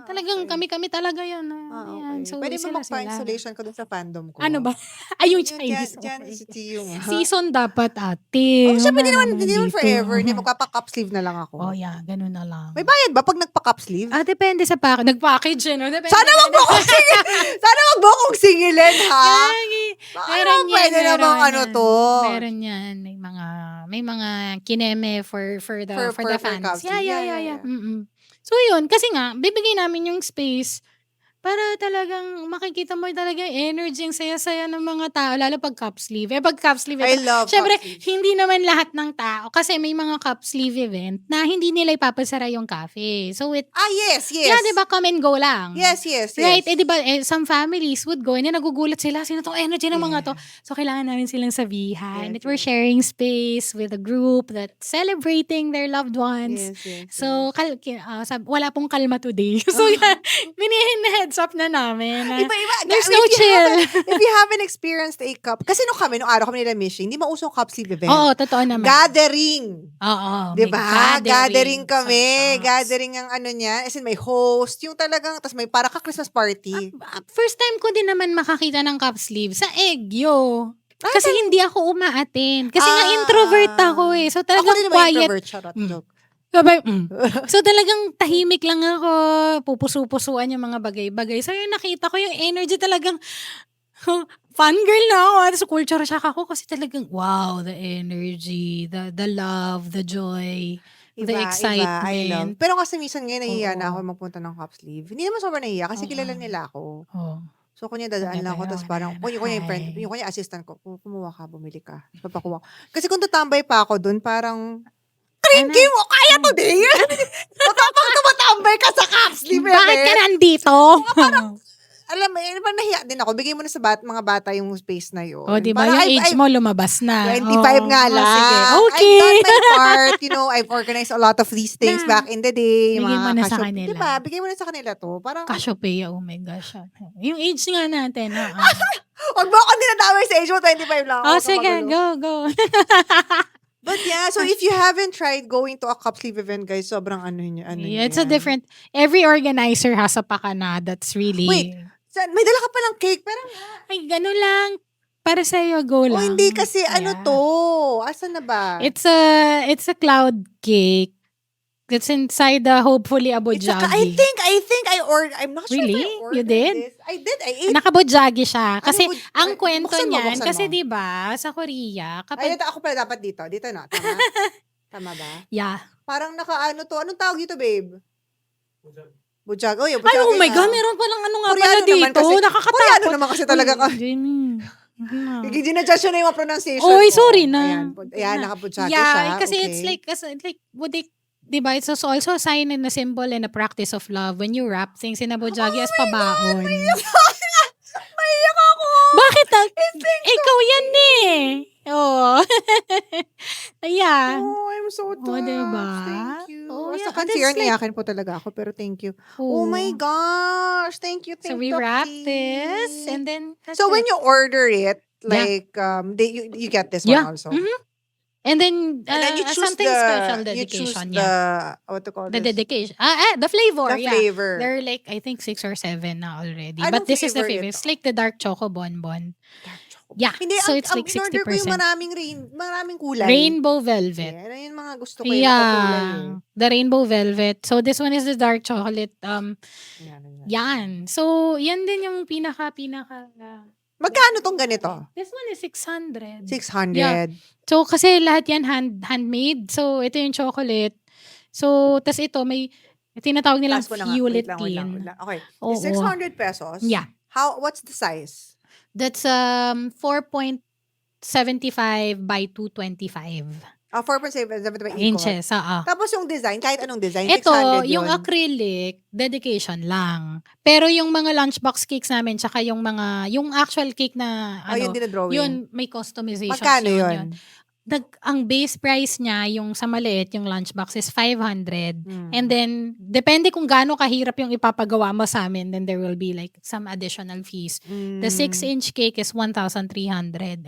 Talagang kami talaga yan. Ayan. So, Pwede mo sila. magpa-installation ko dun sa fandom ko. Ano ba? Ay, yung Yun, Chinese. dyan, okay. si Tiyo nga. Season dapat, ate. Siyempre, hindi Wala naman dito. forever. Hindi, magpapa-cup sleeve na lang ako. Oh, yeah. Ganun na lang. May bayad ba pag nagpa-cup sleeve? Depende sa nag-package, no? Depende. Sana wag mo kong singilin! Sana wag mo kong singilin, ha? Baka naman pwede namang ano to. Meron yan. May mga kineme for the fans. cups. Yeah. Mm-mm. So yun, kasi nga, bibigay namin yung space para talagang makikita mo talaga yung energy, yung saya-saya ng mga tao, lalo pag cup sleeve. Pag cup sleeve, I love syempre, cup sleeves. hindi naman lahat ng tao, kasi may mga cup sleeve event na hindi nila ipapasara yung cafe. So, Yes, yes. yeah, di ba, come and go lang. Yes, yes, yes. Right? Di ba, some families would go and then nagugulat sila, sino tong energy ng mga to? So, kailangan namin silang sabihan that we're sharing space with a group that's celebrating their loved ones. Yes. So, wala pong kalma today. So, yan, heads up na namin. Iba-iba. There's no chill. If you haven't experienced a cup, kasi nung araw kami nila Mishi, hindi mausong cup sleeve event. Oo, totoo naman. Gathering. Oo. Diba? Gathering kami. Sa- Gathering ang ano niya. As in, may host. Yung talagang, tas may para ka Christmas party. First time ko din naman makakita ng cup sleeve sa Egyo. Kasi hindi ako umaattend. Kasi nga introvert ako eh. So Ako talagang din naman quiet. introvert. Charot. Joke. So talagang tahimik lang ako. Pupuso-pusuan yung mga bagay-bagay. So yung nakita ko yung energy talagang fangirl na ako. Tapos culture shock ako kasi talagang wow, the energy, the love, the joy. The excitement. I love. Pero kasi minsan ngayon nahihiya na Oo. ako magpunta ng cup sleeve. Hindi naman sobrang nahihiya kasi kilala nila ako. Oh. So, kunya dadaan lang ako, tapos parang, kunya yung friend, Hi. yung kunya assistant ko, kumuha ka, bumili ka. Papakuha. Kasi kung tatambay pa ako dun, parang, cringy mo, kaya to din! Matapang tumatambay ka sa cup sleeve, Bakit ka nandito? Alam mo, parang nahiya din ako. Bigay mo na sa mga bata yung space na yun. O, diba? Parang Yung age mo lumabas na. 25 nga lang. Sige. I've Okay. done my part. I've organized a lot of these things back in the day. Yung Bigay mga mo na sa Casio- kanila. Diba? Bigay mo na sa kanila to. Parang, Cassiopeia, oh my gosh. Yung age nga natin. wag mo ako dinadamay sa age mo, 25 lang ako. Oh, sige, Kamagulo. go. But yeah, so if you haven't tried going to a cup sleeve event, guys, sobrang ano yun. Yeah, it's a different, every organizer has a pakana that's really, Wait. May dala ka palang cake, pero ay, gano'n lang. Para sa'yo, go lang. hindi kasi ano Yeah. to? Asan na ba? It's a cloud cake. It's inside hopefully a It's a- bojagi. I think I ordered. I'm not sure Really? if I ordered You did? this. I did. I ate. Nakabojagi siya. Kasi Ano, ang kwento buksan mo, niyan, buksan kasi mo. di ba sa Korea, Ay, kapag, ito, ako pala dapat dito. Dito na. Tama? Tama ba? yeah. Parang nakaano to. Anong tawag dito, babe? Bujag. Oh, yung Ay, bujag. oh my God, meron palang ano nga pala Koreano naman dito. kasi. Nakakatakot. Koreano naman kasi talaga ka. Jenny. Ginadjust yun na yung mga pronunciation Oy, ko. sorry na. Ayan, nakabutsage Yeah, siya. kasi Okay. it's like, would they, diba, it's also a sign and a symbol and a practice of love when you wrap things in a bojagi as pabaon. Maiyak ako! Bakit? Ikaw yan eh. Oo. Yeah. Oh, I'm so touched. diba? Thank you. Oh, Sa yeah. concern, That's like- iyakin po talaga ako, pero thank you. Oh my gosh! Thank you, So thank we you. wrap Doc this T. and then that's So when it. you order it, like, you get this one Yeah. also. Mhm. And then, And then you choose something the, special you choose dedication. the, Yeah. what to call The this? dedication. The flavor. The Yeah. flavor. There are like, I think 6 or 7 na already. Anong But this is the flavor favorite. ito? It's like the dark choco bonbon. Dark chocolate. Yeah. Hindi, So ang, it's like in-order ko yung 60%. maraming kulay. Rainbow velvet. Yeah, yung mga gusto ko yung makukulay eh. The rainbow velvet. So this one is the dark chocolate. Yan. Yan. So yan din yung pinaka. Magkano tong ganito? This one is 600. 600. Yeah. So kasi lahat yan handmade. So ito yung chocolate. So tas ito may tinatawag nilang Last ko na nga. Wait lang. Feuletin. Okay. Oo. 600 pesos. Yeah. What's the size? That's 4.75 by 225 4.7 inches. Tapos yung design, kahit anong design, Ito, 600 yung yun. acrylic, dedication lang. Pero yung mga lunchbox cakes namin, tsaka yung actual cake na, Yun din na drawing. yun, may customization. Magkano yun? Ang base price niya, yung sa maliit, yung lunchbox is 500. Hmm. And then, depende kung gaano kahirap yung ipapagawa mo sa amin, then there will be like some additional fees. The 6-inch cake is 1,300.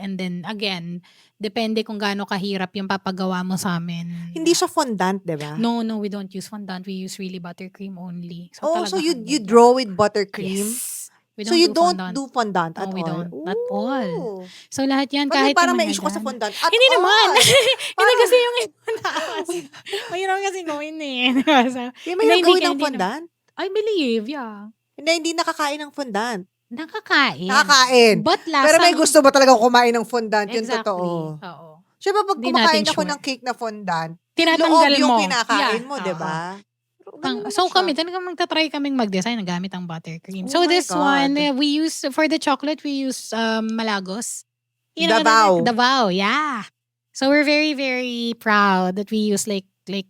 And then, again, depende kung gaano kahirap yung papagawa mo sa amin. Hindi siya fondant, di ba? No, we don't use fondant. We use really buttercream only. Oh, talaga so you handmade. draw with buttercream? Yes. We So you don't fondant. do fondant No, at we all? don't. At all. Ooh. So lahat yan, Pag kahit parang yung may mga issue ka sa dyan. fondant. At Hindi all. naman. Hindi Parang- kasi yung mahirap kasi gawin eh. So, Di may hindi gawin ka- ng hindi fondant? I believe, yeah. Hindi nakakain ng fondant. Nakakain. Nakakain. But lasang... Pero may gusto ba talaga kumain ng fondant? Yun Exactly. totoo. Oo. Siyempre, pag Di kumakain natin ako sure. ng cake na fondant, Tinatanggal loob yung mo. kinakain Yeah, mo, oo. di ba? Ganun naman So siya. kami, talagang magta-try kaming mag-design na gamit ang buttercream. Oh So my this one, God. we use, for the chocolate, we use Malagos. Davao. Davao, yeah. So we're very, very proud that we use like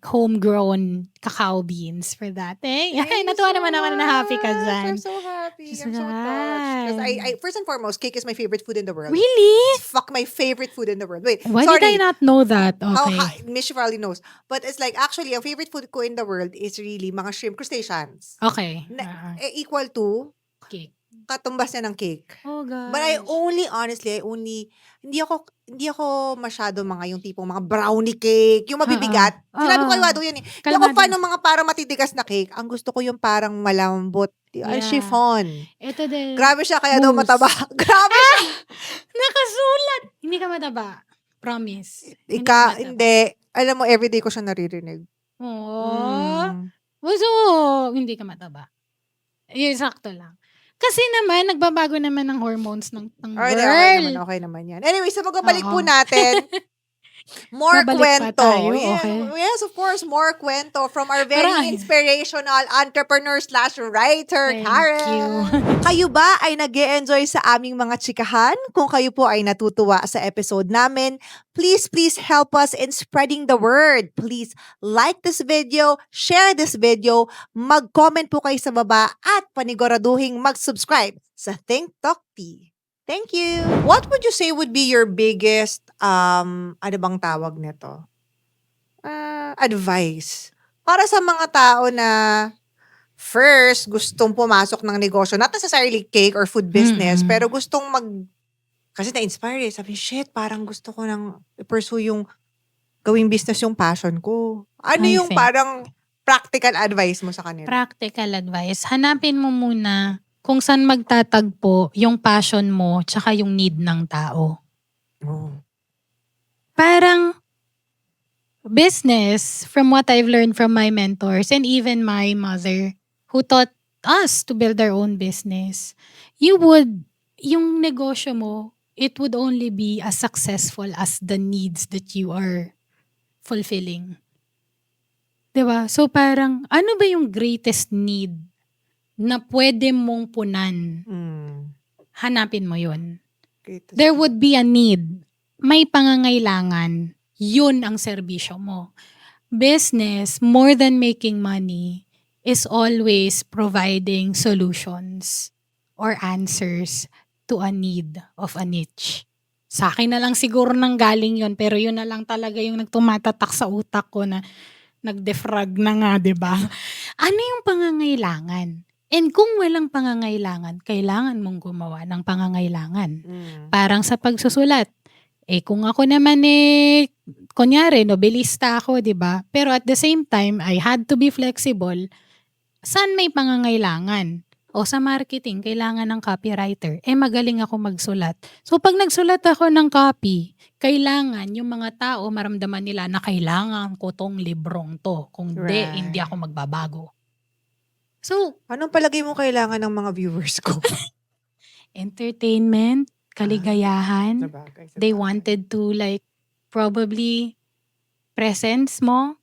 homegrown cacao beans for that. Thank you Natuwa so naman ako na happy ka much. dyan. I'm so happy. Just I'm so touched. Because glad. I first and foremost, cake is my favorite food in the world. Really? Fuck my favorite food in the world. Wait, Why sorry. did I not know that? Okay. Miss probably knows. But it's like, actually, ang favorite food ko in the world is really mga shrimp crustaceans. Okay. Equal to Cake. katumbas niya ng cake. Oh, gosh. But hindi ako masyado mga yung tipong mga brownie cake, yung mabibigat. Sinabi ko kalmado yun eh. Hindi ako Kalmado. fan ng mga parang matitigas na cake. Ang gusto ko yung parang malambot. Yeah. Chiffon. Ito din. Grabe siya, kaya daw Mousse. mataba. Grabe siya. Nakasulat. Hindi ka mataba. Promise. Hindi. Alam mo, everyday ko siya naririnig. Oh. Mm. So, hindi ka mataba. Yun, sakto lang. Kasi naman, nagbabago naman ng hormones ng girl. Okay naman yan. Anyway, sa magbabalik po Oo. natin, more Babalik pa kwento. tayo, Yeah, okay. Yes, of course, more kwento from our very Tara. inspirational entrepreneur/writer, Thank Karen. you. Kayo ba ay nag-e-enjoy sa aming mga chikahan? Kung kayo po ay natutuwa sa episode namin, please help us in spreading the word. Please like this video, share this video, mag-comment po kayo sa baba at paniguraduhin mag-subscribe sa Think Talk Tea. Thank you. What would you say would be your biggest, ano bang tawag nito? Advice. Para sa mga tao na first, gustong pumasok ng negosyo, not necessarily cake or food business, Mm-mm. pero gustong kasi na-inspire eh. Sabi, shit, parang gusto ko nang pursue yung gawing business yung passion ko. Ano I yung see. parang practical advice mo sa kanila? Practical advice. Hanapin mo muna kung saan magtatagpo yung passion mo tsaka yung need ng tao. Oh. Parang business, from what I've learned from my mentors and even my mother who taught us to build our own business, yung negosyo mo, it would only be as successful as the needs that you are fulfilling. Diba? So parang, ano ba yung greatest need na pwede mong punan? Hanapin mo yun. There would be a need. May pangangailangan. Yun ang serbisyo mo. Business, more than making money, is always providing solutions or answers to a need of a niche. Sa akin na lang siguro nang galing yun, pero yun na lang talaga yung nagtumatatak sa utak ko na nag-defrag na nga, diba? Ano yung pangangailangan? And kung walang pangangailangan, kailangan mong gumawa ng pangangailangan. Parang sa pagsusulat. Kung ako naman kunyari, nobelista ako, di ba? Pero at the same time, I had to be flexible. Saan may pangangailangan? O sa marketing, kailangan ng copywriter. Magaling ako magsulat. So pag nagsulat ako ng copy, kailangan yung mga tao maramdaman nila na kailangan ko tong librong to. Kung Right. hindi ako magbabago. So, Anong palagay mo kailangan ng mga viewers ko? entertainment, kaligayahan. Sabagay. They wanted to probably presence mo.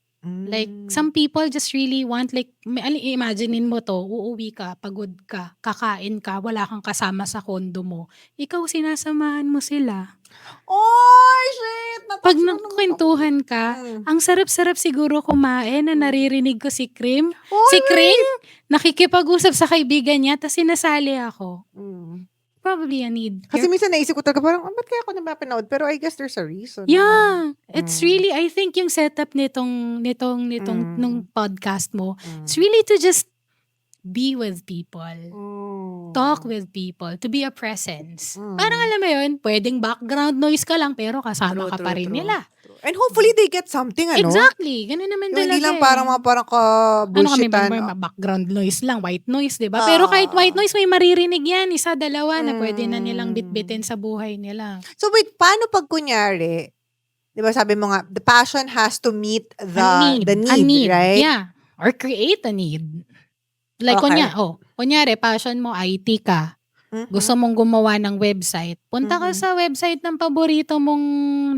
Some people just really want imaginein mo to, uuwi ka, pagod ka, kakain ka, wala kang kasama sa kondo mo. Ikaw sinasamahan mo sila. Oh, shit! Pag nagkwentuhan ka, ang sarap-sarap siguro kumain na naririnig ko si Krim. Si Kring, nakikipag-usap sa kaibigan niya, tapos sinasali ako. Probably a need. Kasi minsan naisip ko talaga, parang, ba't kaya ako napapanood? Pero I guess there's a reason. Yeah. It's really, I think yung setup nung podcast mo, it's really to just be with people. Talk with people. To be a presence. Parang alam mo yun, pwedeng background noise ka lang, pero kasama ka pa rin nila. And hopefully they get something, ano? Exactly. Ganun naman Yung talaga. hindi lang parang mga parang ka-bullshitan. May background noise lang, white noise, di ba? Pero kahit white noise, may maririnig yan. Isa, dalawa na pwede na nilang bitbitin sa buhay nila. So wait, paano pag kunyari, di ba sabi mo nga, the passion has to meet the need, right? Yeah. Or create a need. Like, Okay. kunyari, passion mo, IT ka. Gusto mong gumawa ng website. Punta ka sa website ng paborito mong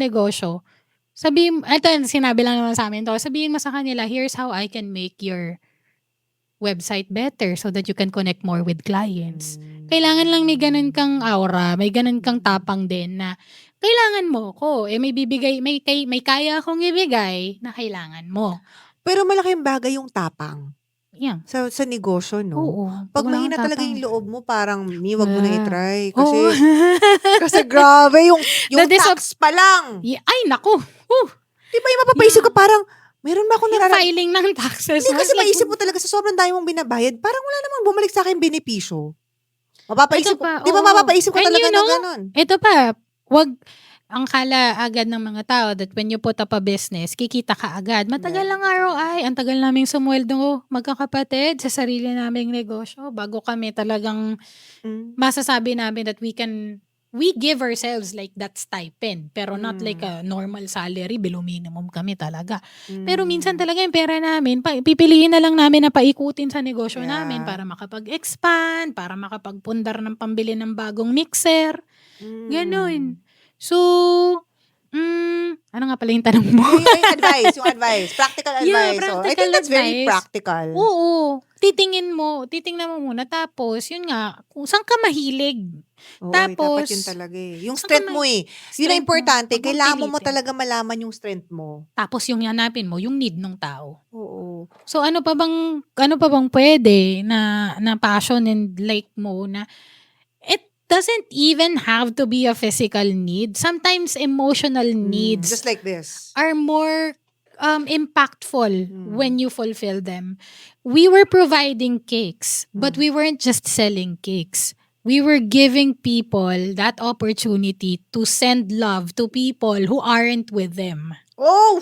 negosyo. Sabihin, ito, sinabi lang naman sa amin to. Sabihin mo sa kanila, here's how I can make your website better so that you can connect more with clients. Mm. Kailangan lang may ganun kang aura, may ganun kang tapang din na kailangan mo ko. May bibigay, may kaya akong ibigay na kailangan mo. Pero malaking bagay yung tapang Yan. sa negosyo, no? Oo. Pag wala mahina kang talaga tapang. yung loob mo, parang, wag mo na Ah. i-try. Oo. Kasi grabe, yung That is tax pa lang. Ay, naku. Di ba yung mapapaisip ka parang, meron ba ako Yung nararamdaman? filing ng taxes. Hindi kasi like, maisip mo talaga sa sobrang dami mong binabayad, parang wala namang bumalik sa akin benepisyo. Mapapaisip Ito pa, di ba oo. mapapaisip ka And talaga you na know, ganun? Ito pa, ang kala agad ng mga tao that when you put up a business, kikita ka agad. Matagal lang ROI. Ang tagal naming sumweldo magkakapatid sa sarili naming negosyo bago kami talagang masasabi namin that we give ourselves like that stipend. Pero not like a normal salary, below minimum kami talaga. Pero minsan talaga yung pera namin, pipiliin na lang namin na paikutin sa negosyo namin para makapag-expand, para makapagpundar ng pambili ng bagong mixer. Ganon. So, ano nga pala yung tanong mo? Yung advice. Practical advice. Yeah, I practical think that's very advice. practical. Oo. Titingnan mo muna. Tapos, yun nga, kung saan ka mahilig. Oo, Tapos, dapat yun talaga eh. Yung saan strength ka mo eh. Yun strength ang mo. importante. Huwag mong Kailangan mo pilitin. talaga malaman yung strength mo. Tapos yung hanapin mo, yung need ng tao. Oo. So ano pa bang pwede na passion and like mo na it doesn't even have to be a physical need. Sometimes emotional needs Just like this. are more impactful when you fulfill them. We were providing cakes, but we weren't just selling cakes. We were giving people that opportunity to send love to people who aren't with them. Oh!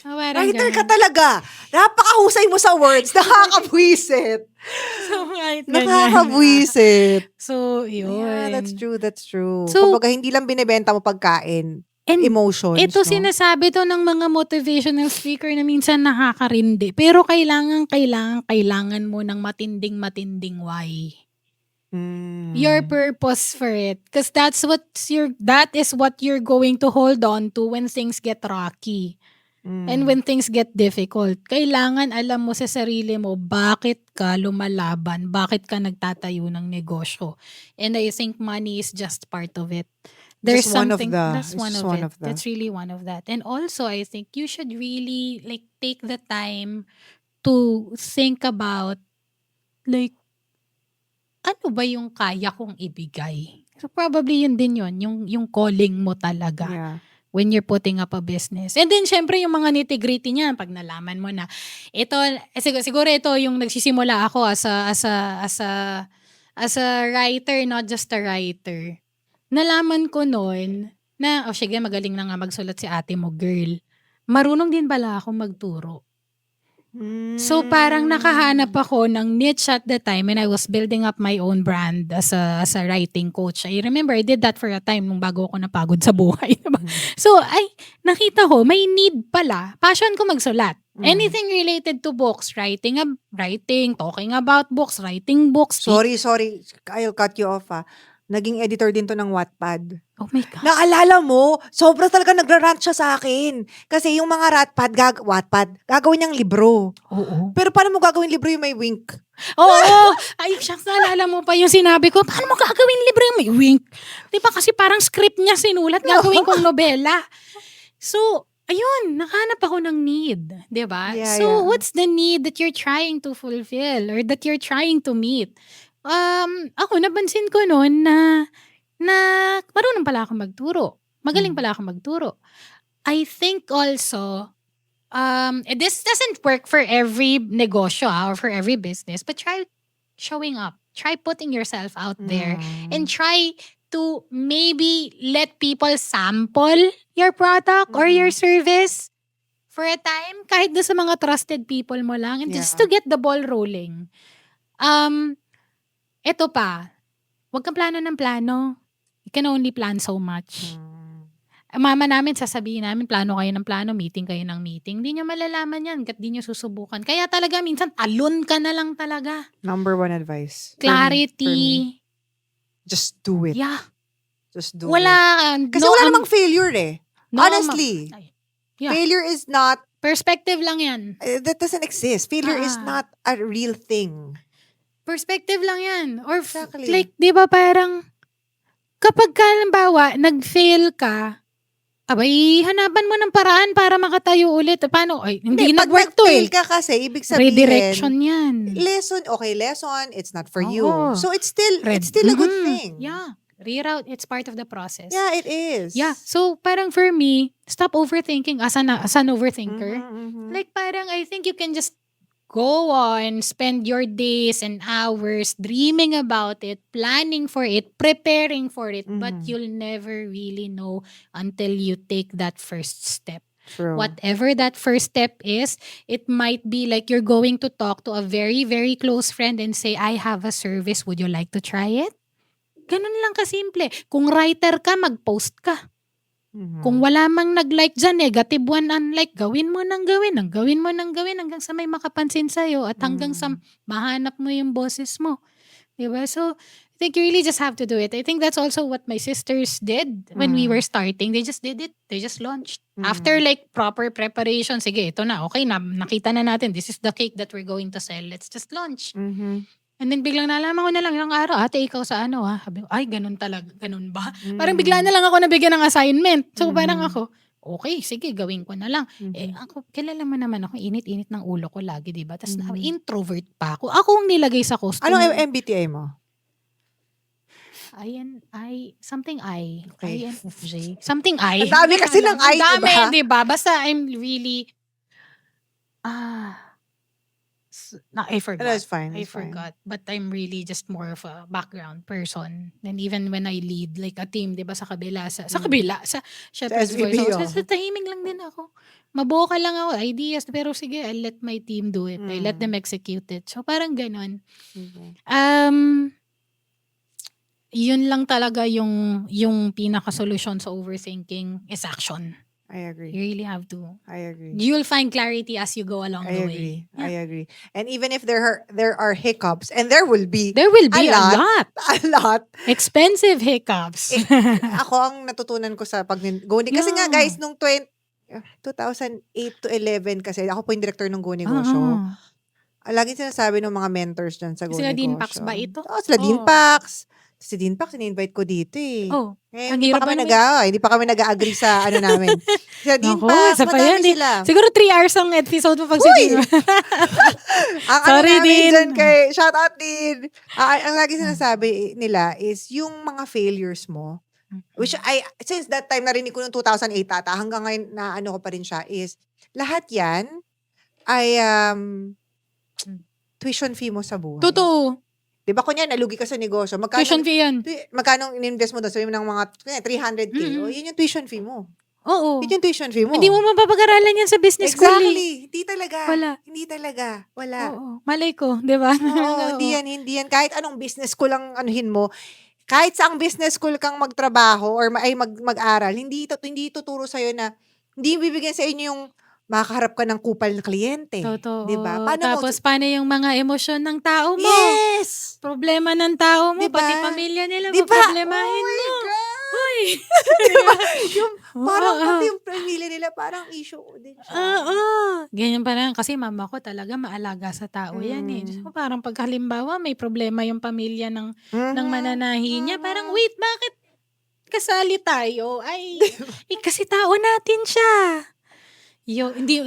Parang Writer ka ganun. talaga. Napakahusay mo sa words. Nakakabwisit. So, kahit ganyan. Nakakabwisit. So, yun. Yeah, that's true. So- Kumbaga, hindi lang binibenta mo pagkain. And Emotions, ito no? sinasabi to ng mga motivational speaker na minsan nakakarindi. Pero kailangan mo ng matinding why. Your purpose for it. Because that is what you're going to hold on to when things get rocky. And when things get difficult. Kailangan alam mo sa sarili mo bakit ka lumalaban, bakit ka nagtatayo ng negosyo. And I think money is just part of it. There's Just one of something, the- that's it's one just of one it. of the- That's really one of that. And also, I think you should really take the time to think about ano ba yung kaya kong ibigay? So probably yun din yun, yung calling mo talaga Yeah. when you're putting up a business. And then syempre yung mga nitty-gritty niya, pag nalaman mo na ito, siguro ito yung nagsisimula ako as a writer, not just a writer. Nalaman ko noon na, sige, magaling na nga magsulat si ate mo, girl. Marunong din pala ako magturo. So parang nakahanap ako ng niche at the time when I was building up my own brand as a writing coach. I remember I did that for a time nung bago ako napagod sa buhay. Diba? So nakita ko, may need pala. Passion ko magsulat. Anything related to books, writing, talking about books, writing books. Sorry. I'll cut you off Naging editor din to ng Wattpad. Oh my God. Naalala mo, sobra talaga nagra-rant siya sa akin. Kasi yung mga Wattpad, gagawin niyang libro. Oo. Pero paano mo gagawin libro yung may wink? Oo. Ay, shucks, naalala mo pa yung sinabi ko, paano mo gagawin libre yung may wink? Di ba kasi parang script niya sinulat, gagawin kong nobela. So, ayun, nakahanap ako ng need. Di ba? Yeah, So, yeah. what's the need that you're trying to fulfill or that you're trying to meet? Ako, napansin ko noon na marunong pala ako magturo. Magaling pala ako magturo. I think also, this doesn't work for every negosyo or for every business, but try showing up. Try putting yourself out there and try to maybe let people sample your product or your service for a time, kahit doon sa mga trusted people mo lang, and just to get the ball rolling. Ito pa, huwag kang plano ng plano. You can only plan so much. Mama namin, sasabihin namin, plano kayo ng plano, meeting kayo ng meeting. Hindi nyo malalaman yan, di nyo susubukan. Kaya talaga, minsan, talon ka na lang talaga. Number one advice. Clarity. Just do it. Yeah. Just do Wala. it. Kasi wala namang failure no, Honestly. Yeah. Failure is not Perspective lang yan. That doesn't exist. Failure is not a real thing. Perspective lang yan. Or Exactly. like, di ba parang, kapag halimbawa, nag-fail ka, abay, hanapan mo ng paraan para makatayo ulit. Paano? Ay, hindi pag nag-work to nag-fail eh. ka kasi, ibig sabihin, Redirection yan. lesson, it's not for you. Oo. So it's still a good thing. Yeah. Reroute, it's part of the process. Yeah, it is. Yeah. So, parang for me, stop overthinking as an overthinker. Mhm. Like, parang I think you can just go on, spend your days and hours dreaming about it, planning for it, preparing for it, but you'll never really know until you take that first step. True. Whatever that first step is, it might be like you're going to talk to a very, very close friend and say, I have a service. Would you like to try it? Ganun lang kasimple. Kung writer ka, mag-post ka. Kung wala mang nag-like dyan, negative one unlike, gawin mo nang gawin hanggang sa may makapansin sa'yo at hanggang sa mahanap mo yung boses mo. Diba? So, I think you really just have to do it. I think that's also what my sisters did when we were starting. They just did it. They just launched. After like proper preparation, sige, ito na, okay na, nakita na natin, this is the cake that we're going to sell. Let's just launch. And then biglang nalaman ko na lang ilang araw, ate, ikaw sa ano ha? Sabi ko, ay, ganun talaga, ganun ba? Parang bigla na lang ako nabigyan ng assignment. So parang ako, okay, sige, gawin ko na lang. Eh, ako, kilala mo naman ako, init-init ng ulo ko lagi, di ba? Tapos introvert pa ako. Ako ang nilagay sa costume. Anong MBTI mo? Something I. Okay. INFJ. Something I. Ang dami kasi ng I, Ang dami, diba? di ba? Basta I'm really, I forgot. That's fine. I That's fine. forgot. But I'm really just more of a background person. And even when I lead like a team, 'di ba, sa kabila sa Shepherd's Voice. SVP, Sa tahimik lang din ako. Maboka lang ako, ideas, pero sige, I let my team do it. I let them execute it. So parang ganon. Yun lang talaga yung pinaka-solution sa overthinking is action. I agree. You really have to. I agree. You'll find clarity as you go along I the agree. way. Yeah. I agree. And even if there are hiccups, and there will be There will be a lot. a lot. Expensive hiccups. Ako ang natutunan ko sa pag-go. Kasi nga guys, nung 2008 to 11 kasi ako po yung director ng Go Negosyo. Laging sinasabi ng mga mentors dyan sa Go Sila Negosyo. Dean Pax ba ito? Sila Dean Pax. Si Dean Pax, in-invite ko dito eh. Oh. Eh, Ang hindi hirap hindi pa kami nag-agree sa ano namin. Sila Dean Naku, Pax, isa pa madami yan, sila. Siguro 3 hours ang episode mo pag si Dean. Ang Sorry, ano namin Dean. dyan shout out Dean. Ang lagi sinasabi nila is yung mga failures mo, which since that time narinig ko noong 2008 ata, hanggang ngayon na ano ko pa rin siya, is lahat yan ay tuition fee mo sa buhay. Totoo. Di ba kunya nalugi ka sa negosyo, Tuition fee yan. magkano in-invest mo doon? Sabi mo ng mga 300k. O, yun yung tuition fee mo. Oo. Yun yung tuition fee mo. Hindi mo mapapag-aralan yan sa business school. Exactly. Hindi talaga. Wala. Hindi talaga. Wala. Oo. Malay ko, di ba? Oo, hindi yan. Kahit anong business school ang anuhin mo, kahit sa ang business school kang magtrabaho or mag-aral, hindi tuturo sa'yo na, hindi bibigyan sa inyo yung makakaharap ka ng kupal na kliyente. Totoo. Diba? Tapos, paano yung mga emosyon ng tao mo? Yes! Problema ng tao mo, Diba? pati pamilya nila, Diba? problemahin Oh my mo. God! Hoy! Diba? Yung, parang Oo. pati yung pamilya nila, parang issue din siya. Oo. Ganyan pa lang. Kasi mama ko talaga maalaga sa tao yan eh. So, parang pag halimbawa may problema yung pamilya ng mananahi niya, parang wait, bakit kasali tayo? Ay, kasi tao natin siya. Hindi.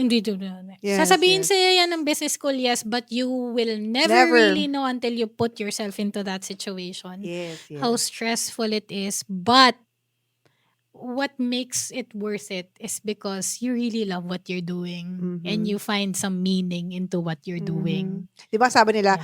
Yes, Sasabihin yes. sa'yo yan ng business school, yes, but you will never really know until you put yourself into that situation. Yes, yes. How stressful it is. But what makes it worth it is because you really love what you're doing and you find some meaning into what you're doing. Di ba sabi nila,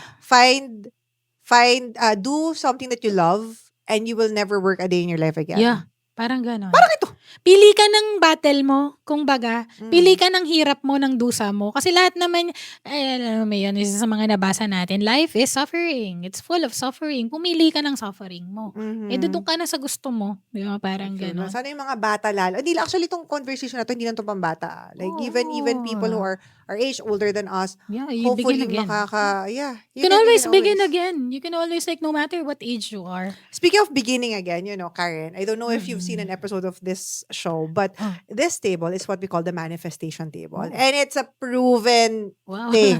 do something that you love and you will never work a day in your life again. Yeah. Parang gano'n. Parang ito. Pili ka ng battle mo, kung baga. Pili ka ng hirap mo, ng dusa mo. Kasi lahat naman, alam mo yun, isa sa mga nabasa natin, life is suffering. It's full of suffering. Pumili ka ng suffering mo. Doon ka na sa gusto mo. Di ba? Parang gano'n. Sana yung mga bata lalo. Hindi lang, actually, itong conversation na to, hindi lang ito pang bata. Like, even people who are age older than us, Yeah, you hopefully begin again. you You can always begin again. You can always, like, no matter what age you are. Speaking of beginning again, Karen, I don't know if you've seen an episode of this this show, but Oh. this table is what we call the manifestation table. Oh. And it's a proven Wow. thing.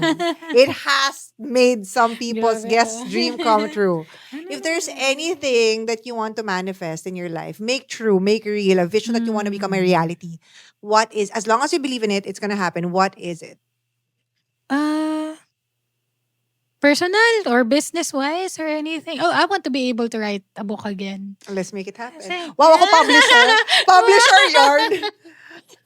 It has made some people's Grabe guests' ka. dream come true. Ano If there's naman? anything that you want to manifest in your life, make true, make real, a vision that you want to become a reality. What is, as long as you believe in it, it's gonna happen. What is it? Personal or business-wise or anything? Oh, I want to be able to write a book again. Let's make it happen. Kasi- Wow, ako publisher. Publisher yarn.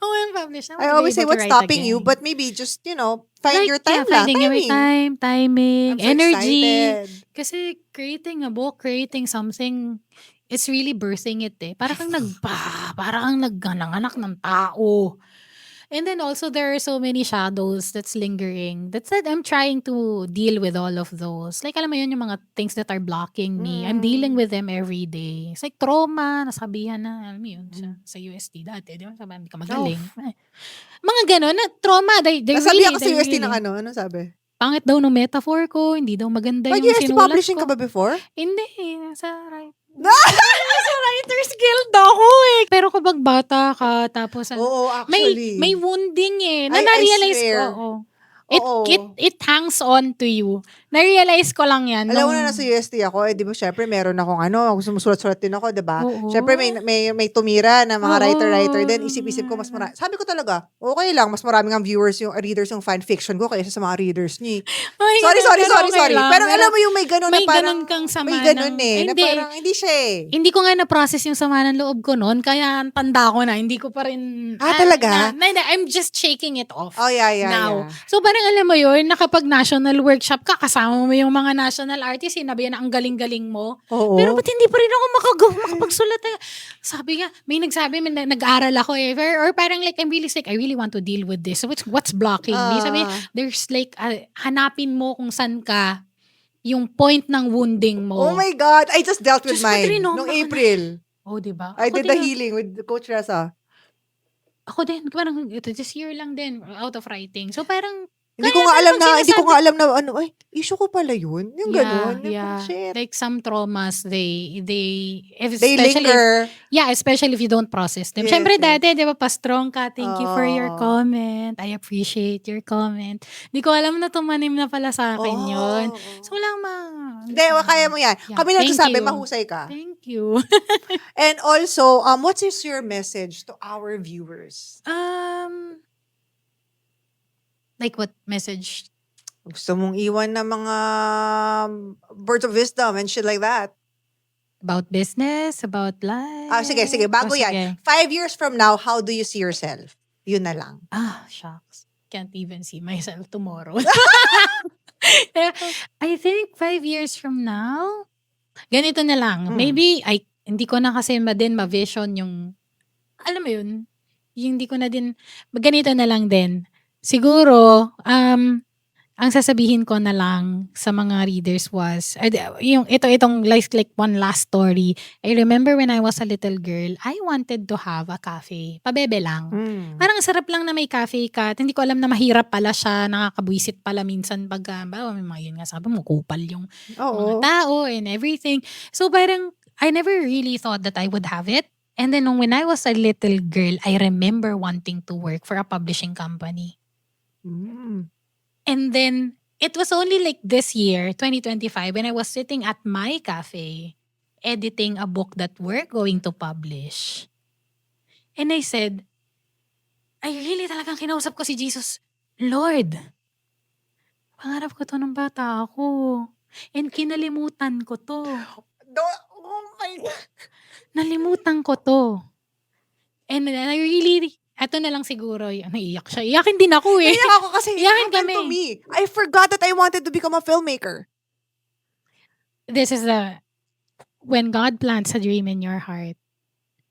Oh, I'm published. I always say what's stopping you, but maybe just, find your time lang. Finding your Timing. timing, I'm so energy. excited. Kasi creating a book, creating something, it's really birthing it eh. Parang kang naggananganak ng tao. And then also there are so many shadows that's lingering. That's that I'm trying to deal with all of those. Like alam mo yun, yung mga things that are blocking me. I'm dealing with them every day. It's like trauma, nasabihan na, alam mo yun, sa UST dati, di ba? Sabi, hindi ka magaling. Eh. Mga ganon, na trauma. They Nasabi really, ako sa they're UST really. ng ano? Ano sabi? Pangit daw ng metaphor ko, hindi daw maganda But yung UST sinulat publishing ko. ka ba before? Hindi, sa Writer's Guild ako eh. Pero kapag bata ka, tapos Oo, actually. may wounding eh. I Na-realize swear. ko. Oo. Oo. It hangs on to you. Na-realize ko lang yan. Alam mo na nasa UST ako, di ba, syempre, meron akong sumusulat-sulat din ako, di ba? Oo. Syempre, may tumira na mga Oo. writer-writer din. Isip-isip ko, mas marami. Sabi ko talaga, okay lang, mas maraming ang viewers, yung readers, yung fanfiction ko kaysa sa mga readers niya. Ay, Sorry. pero okay lang. Pero alam mo yung may ganun na may parang, ganun kang sama may ganun ng- eh, na Hindi. parang, hindi siya eh. Hindi ko nga na-process yung sama ng loob ko noon, kaya ang tanda ko na, hindi ko pa rin... Talaga? I'm just shaking it off. Oh, yeah, now. yeah. So parang alam mo yun, na kapag national workshop ka, kasama mo yung mga national artists, sinabi na ang galing-galing mo. Oo. Pero ba't hindi pa rin ako makapagsulat? Sabi nga, may nagsabi, nag-aral ako eh. Or parang like, I'm really sick, I really want to deal with this. So what's blocking me? Sabi, there's like, hanapin mo kung saan ka, yung point ng wounding mo. Oh my God, I just dealt with Diyos ko, mine Trinoma nung ka na. April. Oh, diba? I Ako did the din, healing with Coach Reza. Ako din, parang this year lang din, out of writing. So parang, Hindi ko nga alam na ano, ay, issue ko pala yun. Yung ganun. Yeah. Shit. Like some traumas, they They especially, linger. yeah, especially if you don't process them. Yes, Siyempre yes. dati, di ba, pa-strong ka. Thank you for your Oo. comment. I appreciate your comment. Di ko alam na tumanim na pala sa akin Oo. yun. So, walang Hindi, kaya mo yan. Yeah, Kami thank nagsasabi, you. mahusay ka. Thank you. And also, what is your message to our viewers? Like what message? Gusto mong iwan ng mga words of wisdom and shit like that. About business? About life? Sige, bago Oh, yan. sige. 5 years from now, how do you see yourself? Yun na lang. Shucks. Can't even see myself tomorrow. I think 5 years from now, ganito na lang. Maybe, hindi ko na kasi ma-vision yung, alam mo yun, yung hindi ko na din, ganito na lang din. Siguro, ang sasabihin ko na lang sa mga readers was, itong like one last story. I remember when I was a little girl, I wanted to have a cafe. Pabebe lang. Parang sarap lang na may cafe ka. At hindi ko alam na mahirap pala siya, nakakabwisit pala minsan pag, may mga yun nga sabi mo, kupal yung mga tao and everything. So parang, I never really thought that I would have it. And then when I was a little girl, I remember wanting to work for a publishing company. And then, it was only like this year, 2025, when I was sitting at my cafe, editing a book that we're going to publish. And I said, I really talagang kinausap ko si Jesus, Lord, pangarap ko to ng bata ako. And kinalimutan ko to. Oh my God. Nalimutan ko to. And I really, eto na lang siguro, naiiyak siya. Iyakin din ako eh. Iyak ako kasi it Iyakin happened to kami. me. I forgot that I wanted to become a filmmaker. This is when God plants a dream in your heart,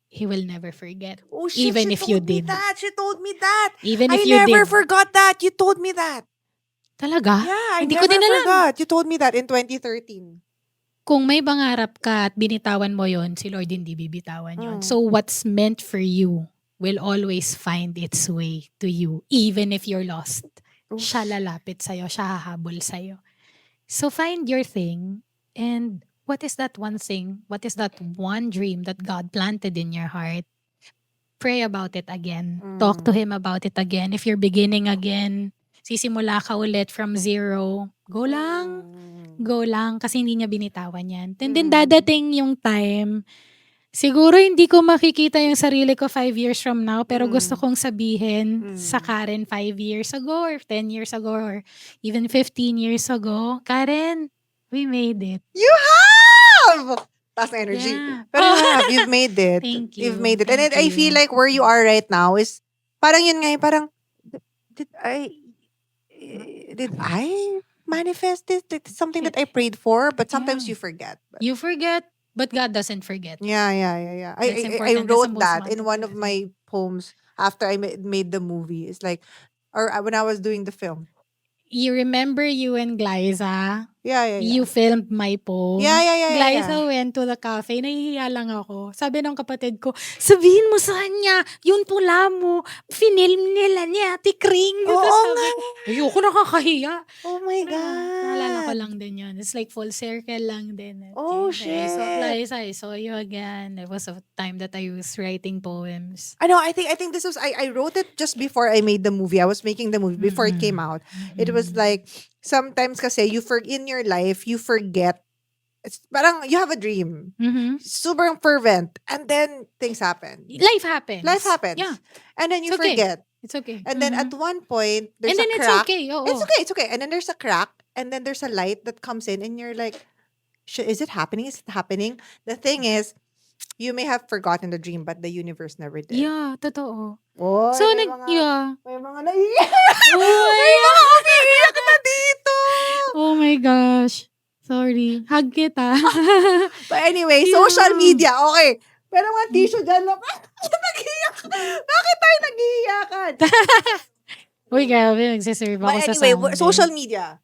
He will never forget. Oh shit, Even she if you told me did. that. She told me that. Even I if you never did. forgot that. You told me that. Talaga? Yeah, I Hindi never ko din alam. forgot. You told me that in 2013. Kung may pangarap ka at binitawan mo yon, si Lord hindi bibitawan yon. Mm. So what's meant for you will always find its way to you. Even if you're lost. Oof. Siya lalapit sa'yo. Siya hahabol sa'yo. So find your thing. And what is that one thing? What is that one dream that God planted in your heart? pray about it again. Talk to him about it again. If you're beginning again, sisimula ka ulit from zero, go lang. Go lang kasi hindi niya binitawan yan. And then dadating yung time, siguro hindi ko makikita yung sarili ko 5 years from now, pero gusto kong sabihin sa Karen 5 years ago or 10 years ago or even 15 years ago, Karen, we made it. You have! Taas na energy. Yeah. Pero you have. You've made it. Thank you. You've made it. And Thank I feel you. like where you are right now is, parang yun nga, parang, did I manifest this? It's something that I prayed for, but sometimes Yeah. you forget. You forget, but God doesn't forget. Yeah. That's I important. That's the wrote most that in important one of thing. my poems after I made the movie. It's like, or when I was doing the film. You remember you and Glyza? Yeah. You filmed my poem. Yeah. Glyza went to the cafe. Nahihiya lang ako. Sabi ng kapatid ko, sabihin mo sa kanya, yun pula mo, finilm nila ni Ate Kring. Oo Sabi nga. ko, ayoko nakakahiya. Oh my Naalala ko God. lang din yun. It's like full circle lang din. Oh, Okay. So, shit. Glyza, I saw you again. It was a time that I was writing poems. I know. I think this was. I wrote it just before I made the movie. I was making the movie before it came out. It was like sometimes kasi in your life you forget. It's parang you have a dream, super fervent, and then things happen. Life happens. Life happens. Yeah. And then you It's okay. forget. It's okay. And then at one point there's And then a it's crack. okay. Oo. It's okay. And then there's a crack, and then there's a light that comes in, and you're like, is it happening? Is it happening? The thing is, you may have forgotten the dream, but the universe never did. Yeah, totoo. Oy, So, may mga may naiiyak. Oh May mga umiiyak na dito. Oh my gosh. Sorry. Hug kita. But anyway, Yeah. social media, okay. Pero mga tissue dyan lang, nag-iiyak? Bakit tayo nag-iiyakan? Uy, grabe. Nagsiserve ako But sa anyway, sound. social media.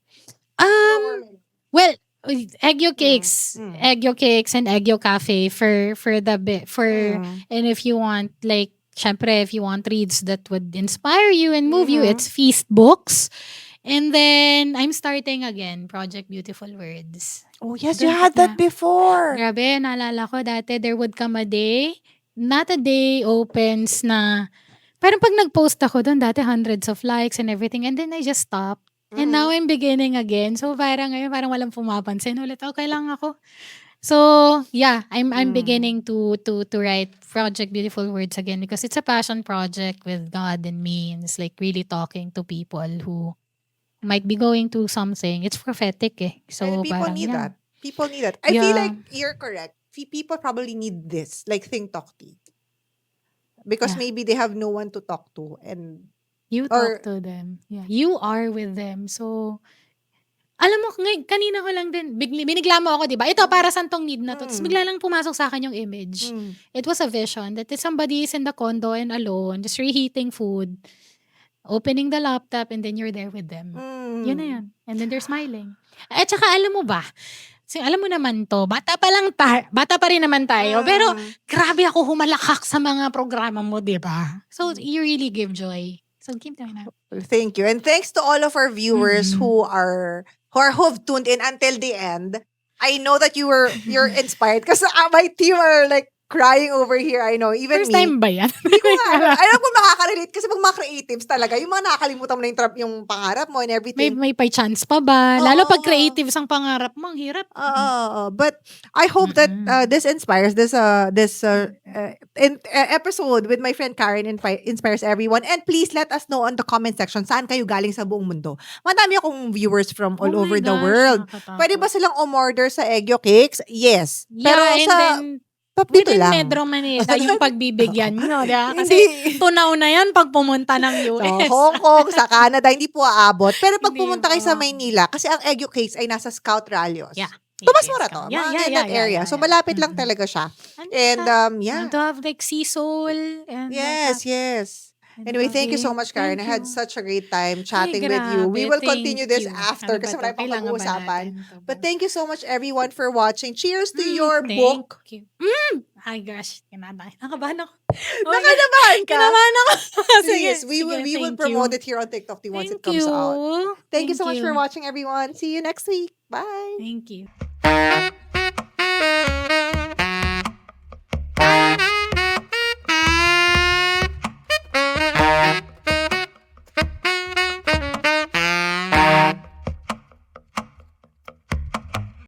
Well, Eggyo Cakes. Mm. Eggyo Cakes and Eggyo Cafe for the bit. And if you want, like, syempre, if you want reads that would inspire you and move you, it's Feast Books. And then, I'm starting again, Project Beautiful Words. Oh, yes, Doon you had that na. before. Grabe, naalala ko dati, there would come a day, not a day opens na, parang pag nag-post ako doon, dati hundreds of likes and everything, and then I just stopped. And now I'm beginning again. So parang ngayon, parang walang pumapansin ulit. Okay lang ako. So, yeah, I'm beginning to write Project Beautiful Words again because it's a passion project with God and me, and it's like really talking to people who might be going through something. It's prophetic eh. So And people parang, need yeah. that. People need that. I feel Yeah. like you're correct. People probably need this, like Think Talk Tea. Because Yeah. maybe they have no one to talk to. And You Or- talk to them. Yeah. You are with them. So, alam mo, kanina ko lang din, binigla mo ako, di ba? Ito, para saan tong need na to? Tapos bigla lang pumasok sa akin yung image. It was a vision that somebody is in the condo and alone, just reheating food, opening the laptop, and then you're there with them. Yun na yun. And then they're smiling. At saka, alam mo ba, alam mo naman to, bata pa rin naman tayo, pero grabe ako humalakak sa mga programa mo, di ba? So, you really give joy. So, keep doing that. Thank you. And thanks to all of our viewers who've tuned in until the end. I know that you're inspired because my team are like crying over here. I know, even First me. time ba yan? Hindi ko nga alam kung makaka-relate kasi pag mga creatives talaga, yung mga nakakalimutan mo na yung pangarap mo and everything. may chance pa ba? Lalo pag Oo. creative ang pangarap mo, ang hirap. But I hope that this inspires this episode with my friend Karen inspires everyone. And please let us know on the comment section saan kayo galing sa buong mundo. Madami akong viewers from all Oh my over the gosh, world. nakakatakot. Pwede ba silang umorder sa Eggyo Cakes? Yes. Yeah, Pero and sa then, dito within lang. Metro Manila, yung pagbibigyan nyo. Diba? Kasi Hindi. tunaw na yan pag pumunta ng Sa US. Hong Kong, sa Canada, hindi po aabot. Pero pag Hindi pumunta kayo sa po. Maynila, kasi ang Eggyo Cakes ay nasa Scout Rallios. Yeah. Tumas Yes, mura yes, to. yeah, Mga yeah, in that yeah, area. yeah, So yeah. malapit lang talaga siya. And yeah. And to have like sea soul. And Yes. Anyway, thank you so much, Karen. I had such a great time chatting with you. We will continue this after kasi marami pang pag-uusapan. But thank you so much, everyone, for watching. Cheers to your book. Thank you. Ay gosh, nakabahan ako. Nakanabahan ka? Kinabahan ako. Please, we will promote it here on TikTok once it comes out. Thank you so much for watching, everyone. See you next week. Bye. Thank you.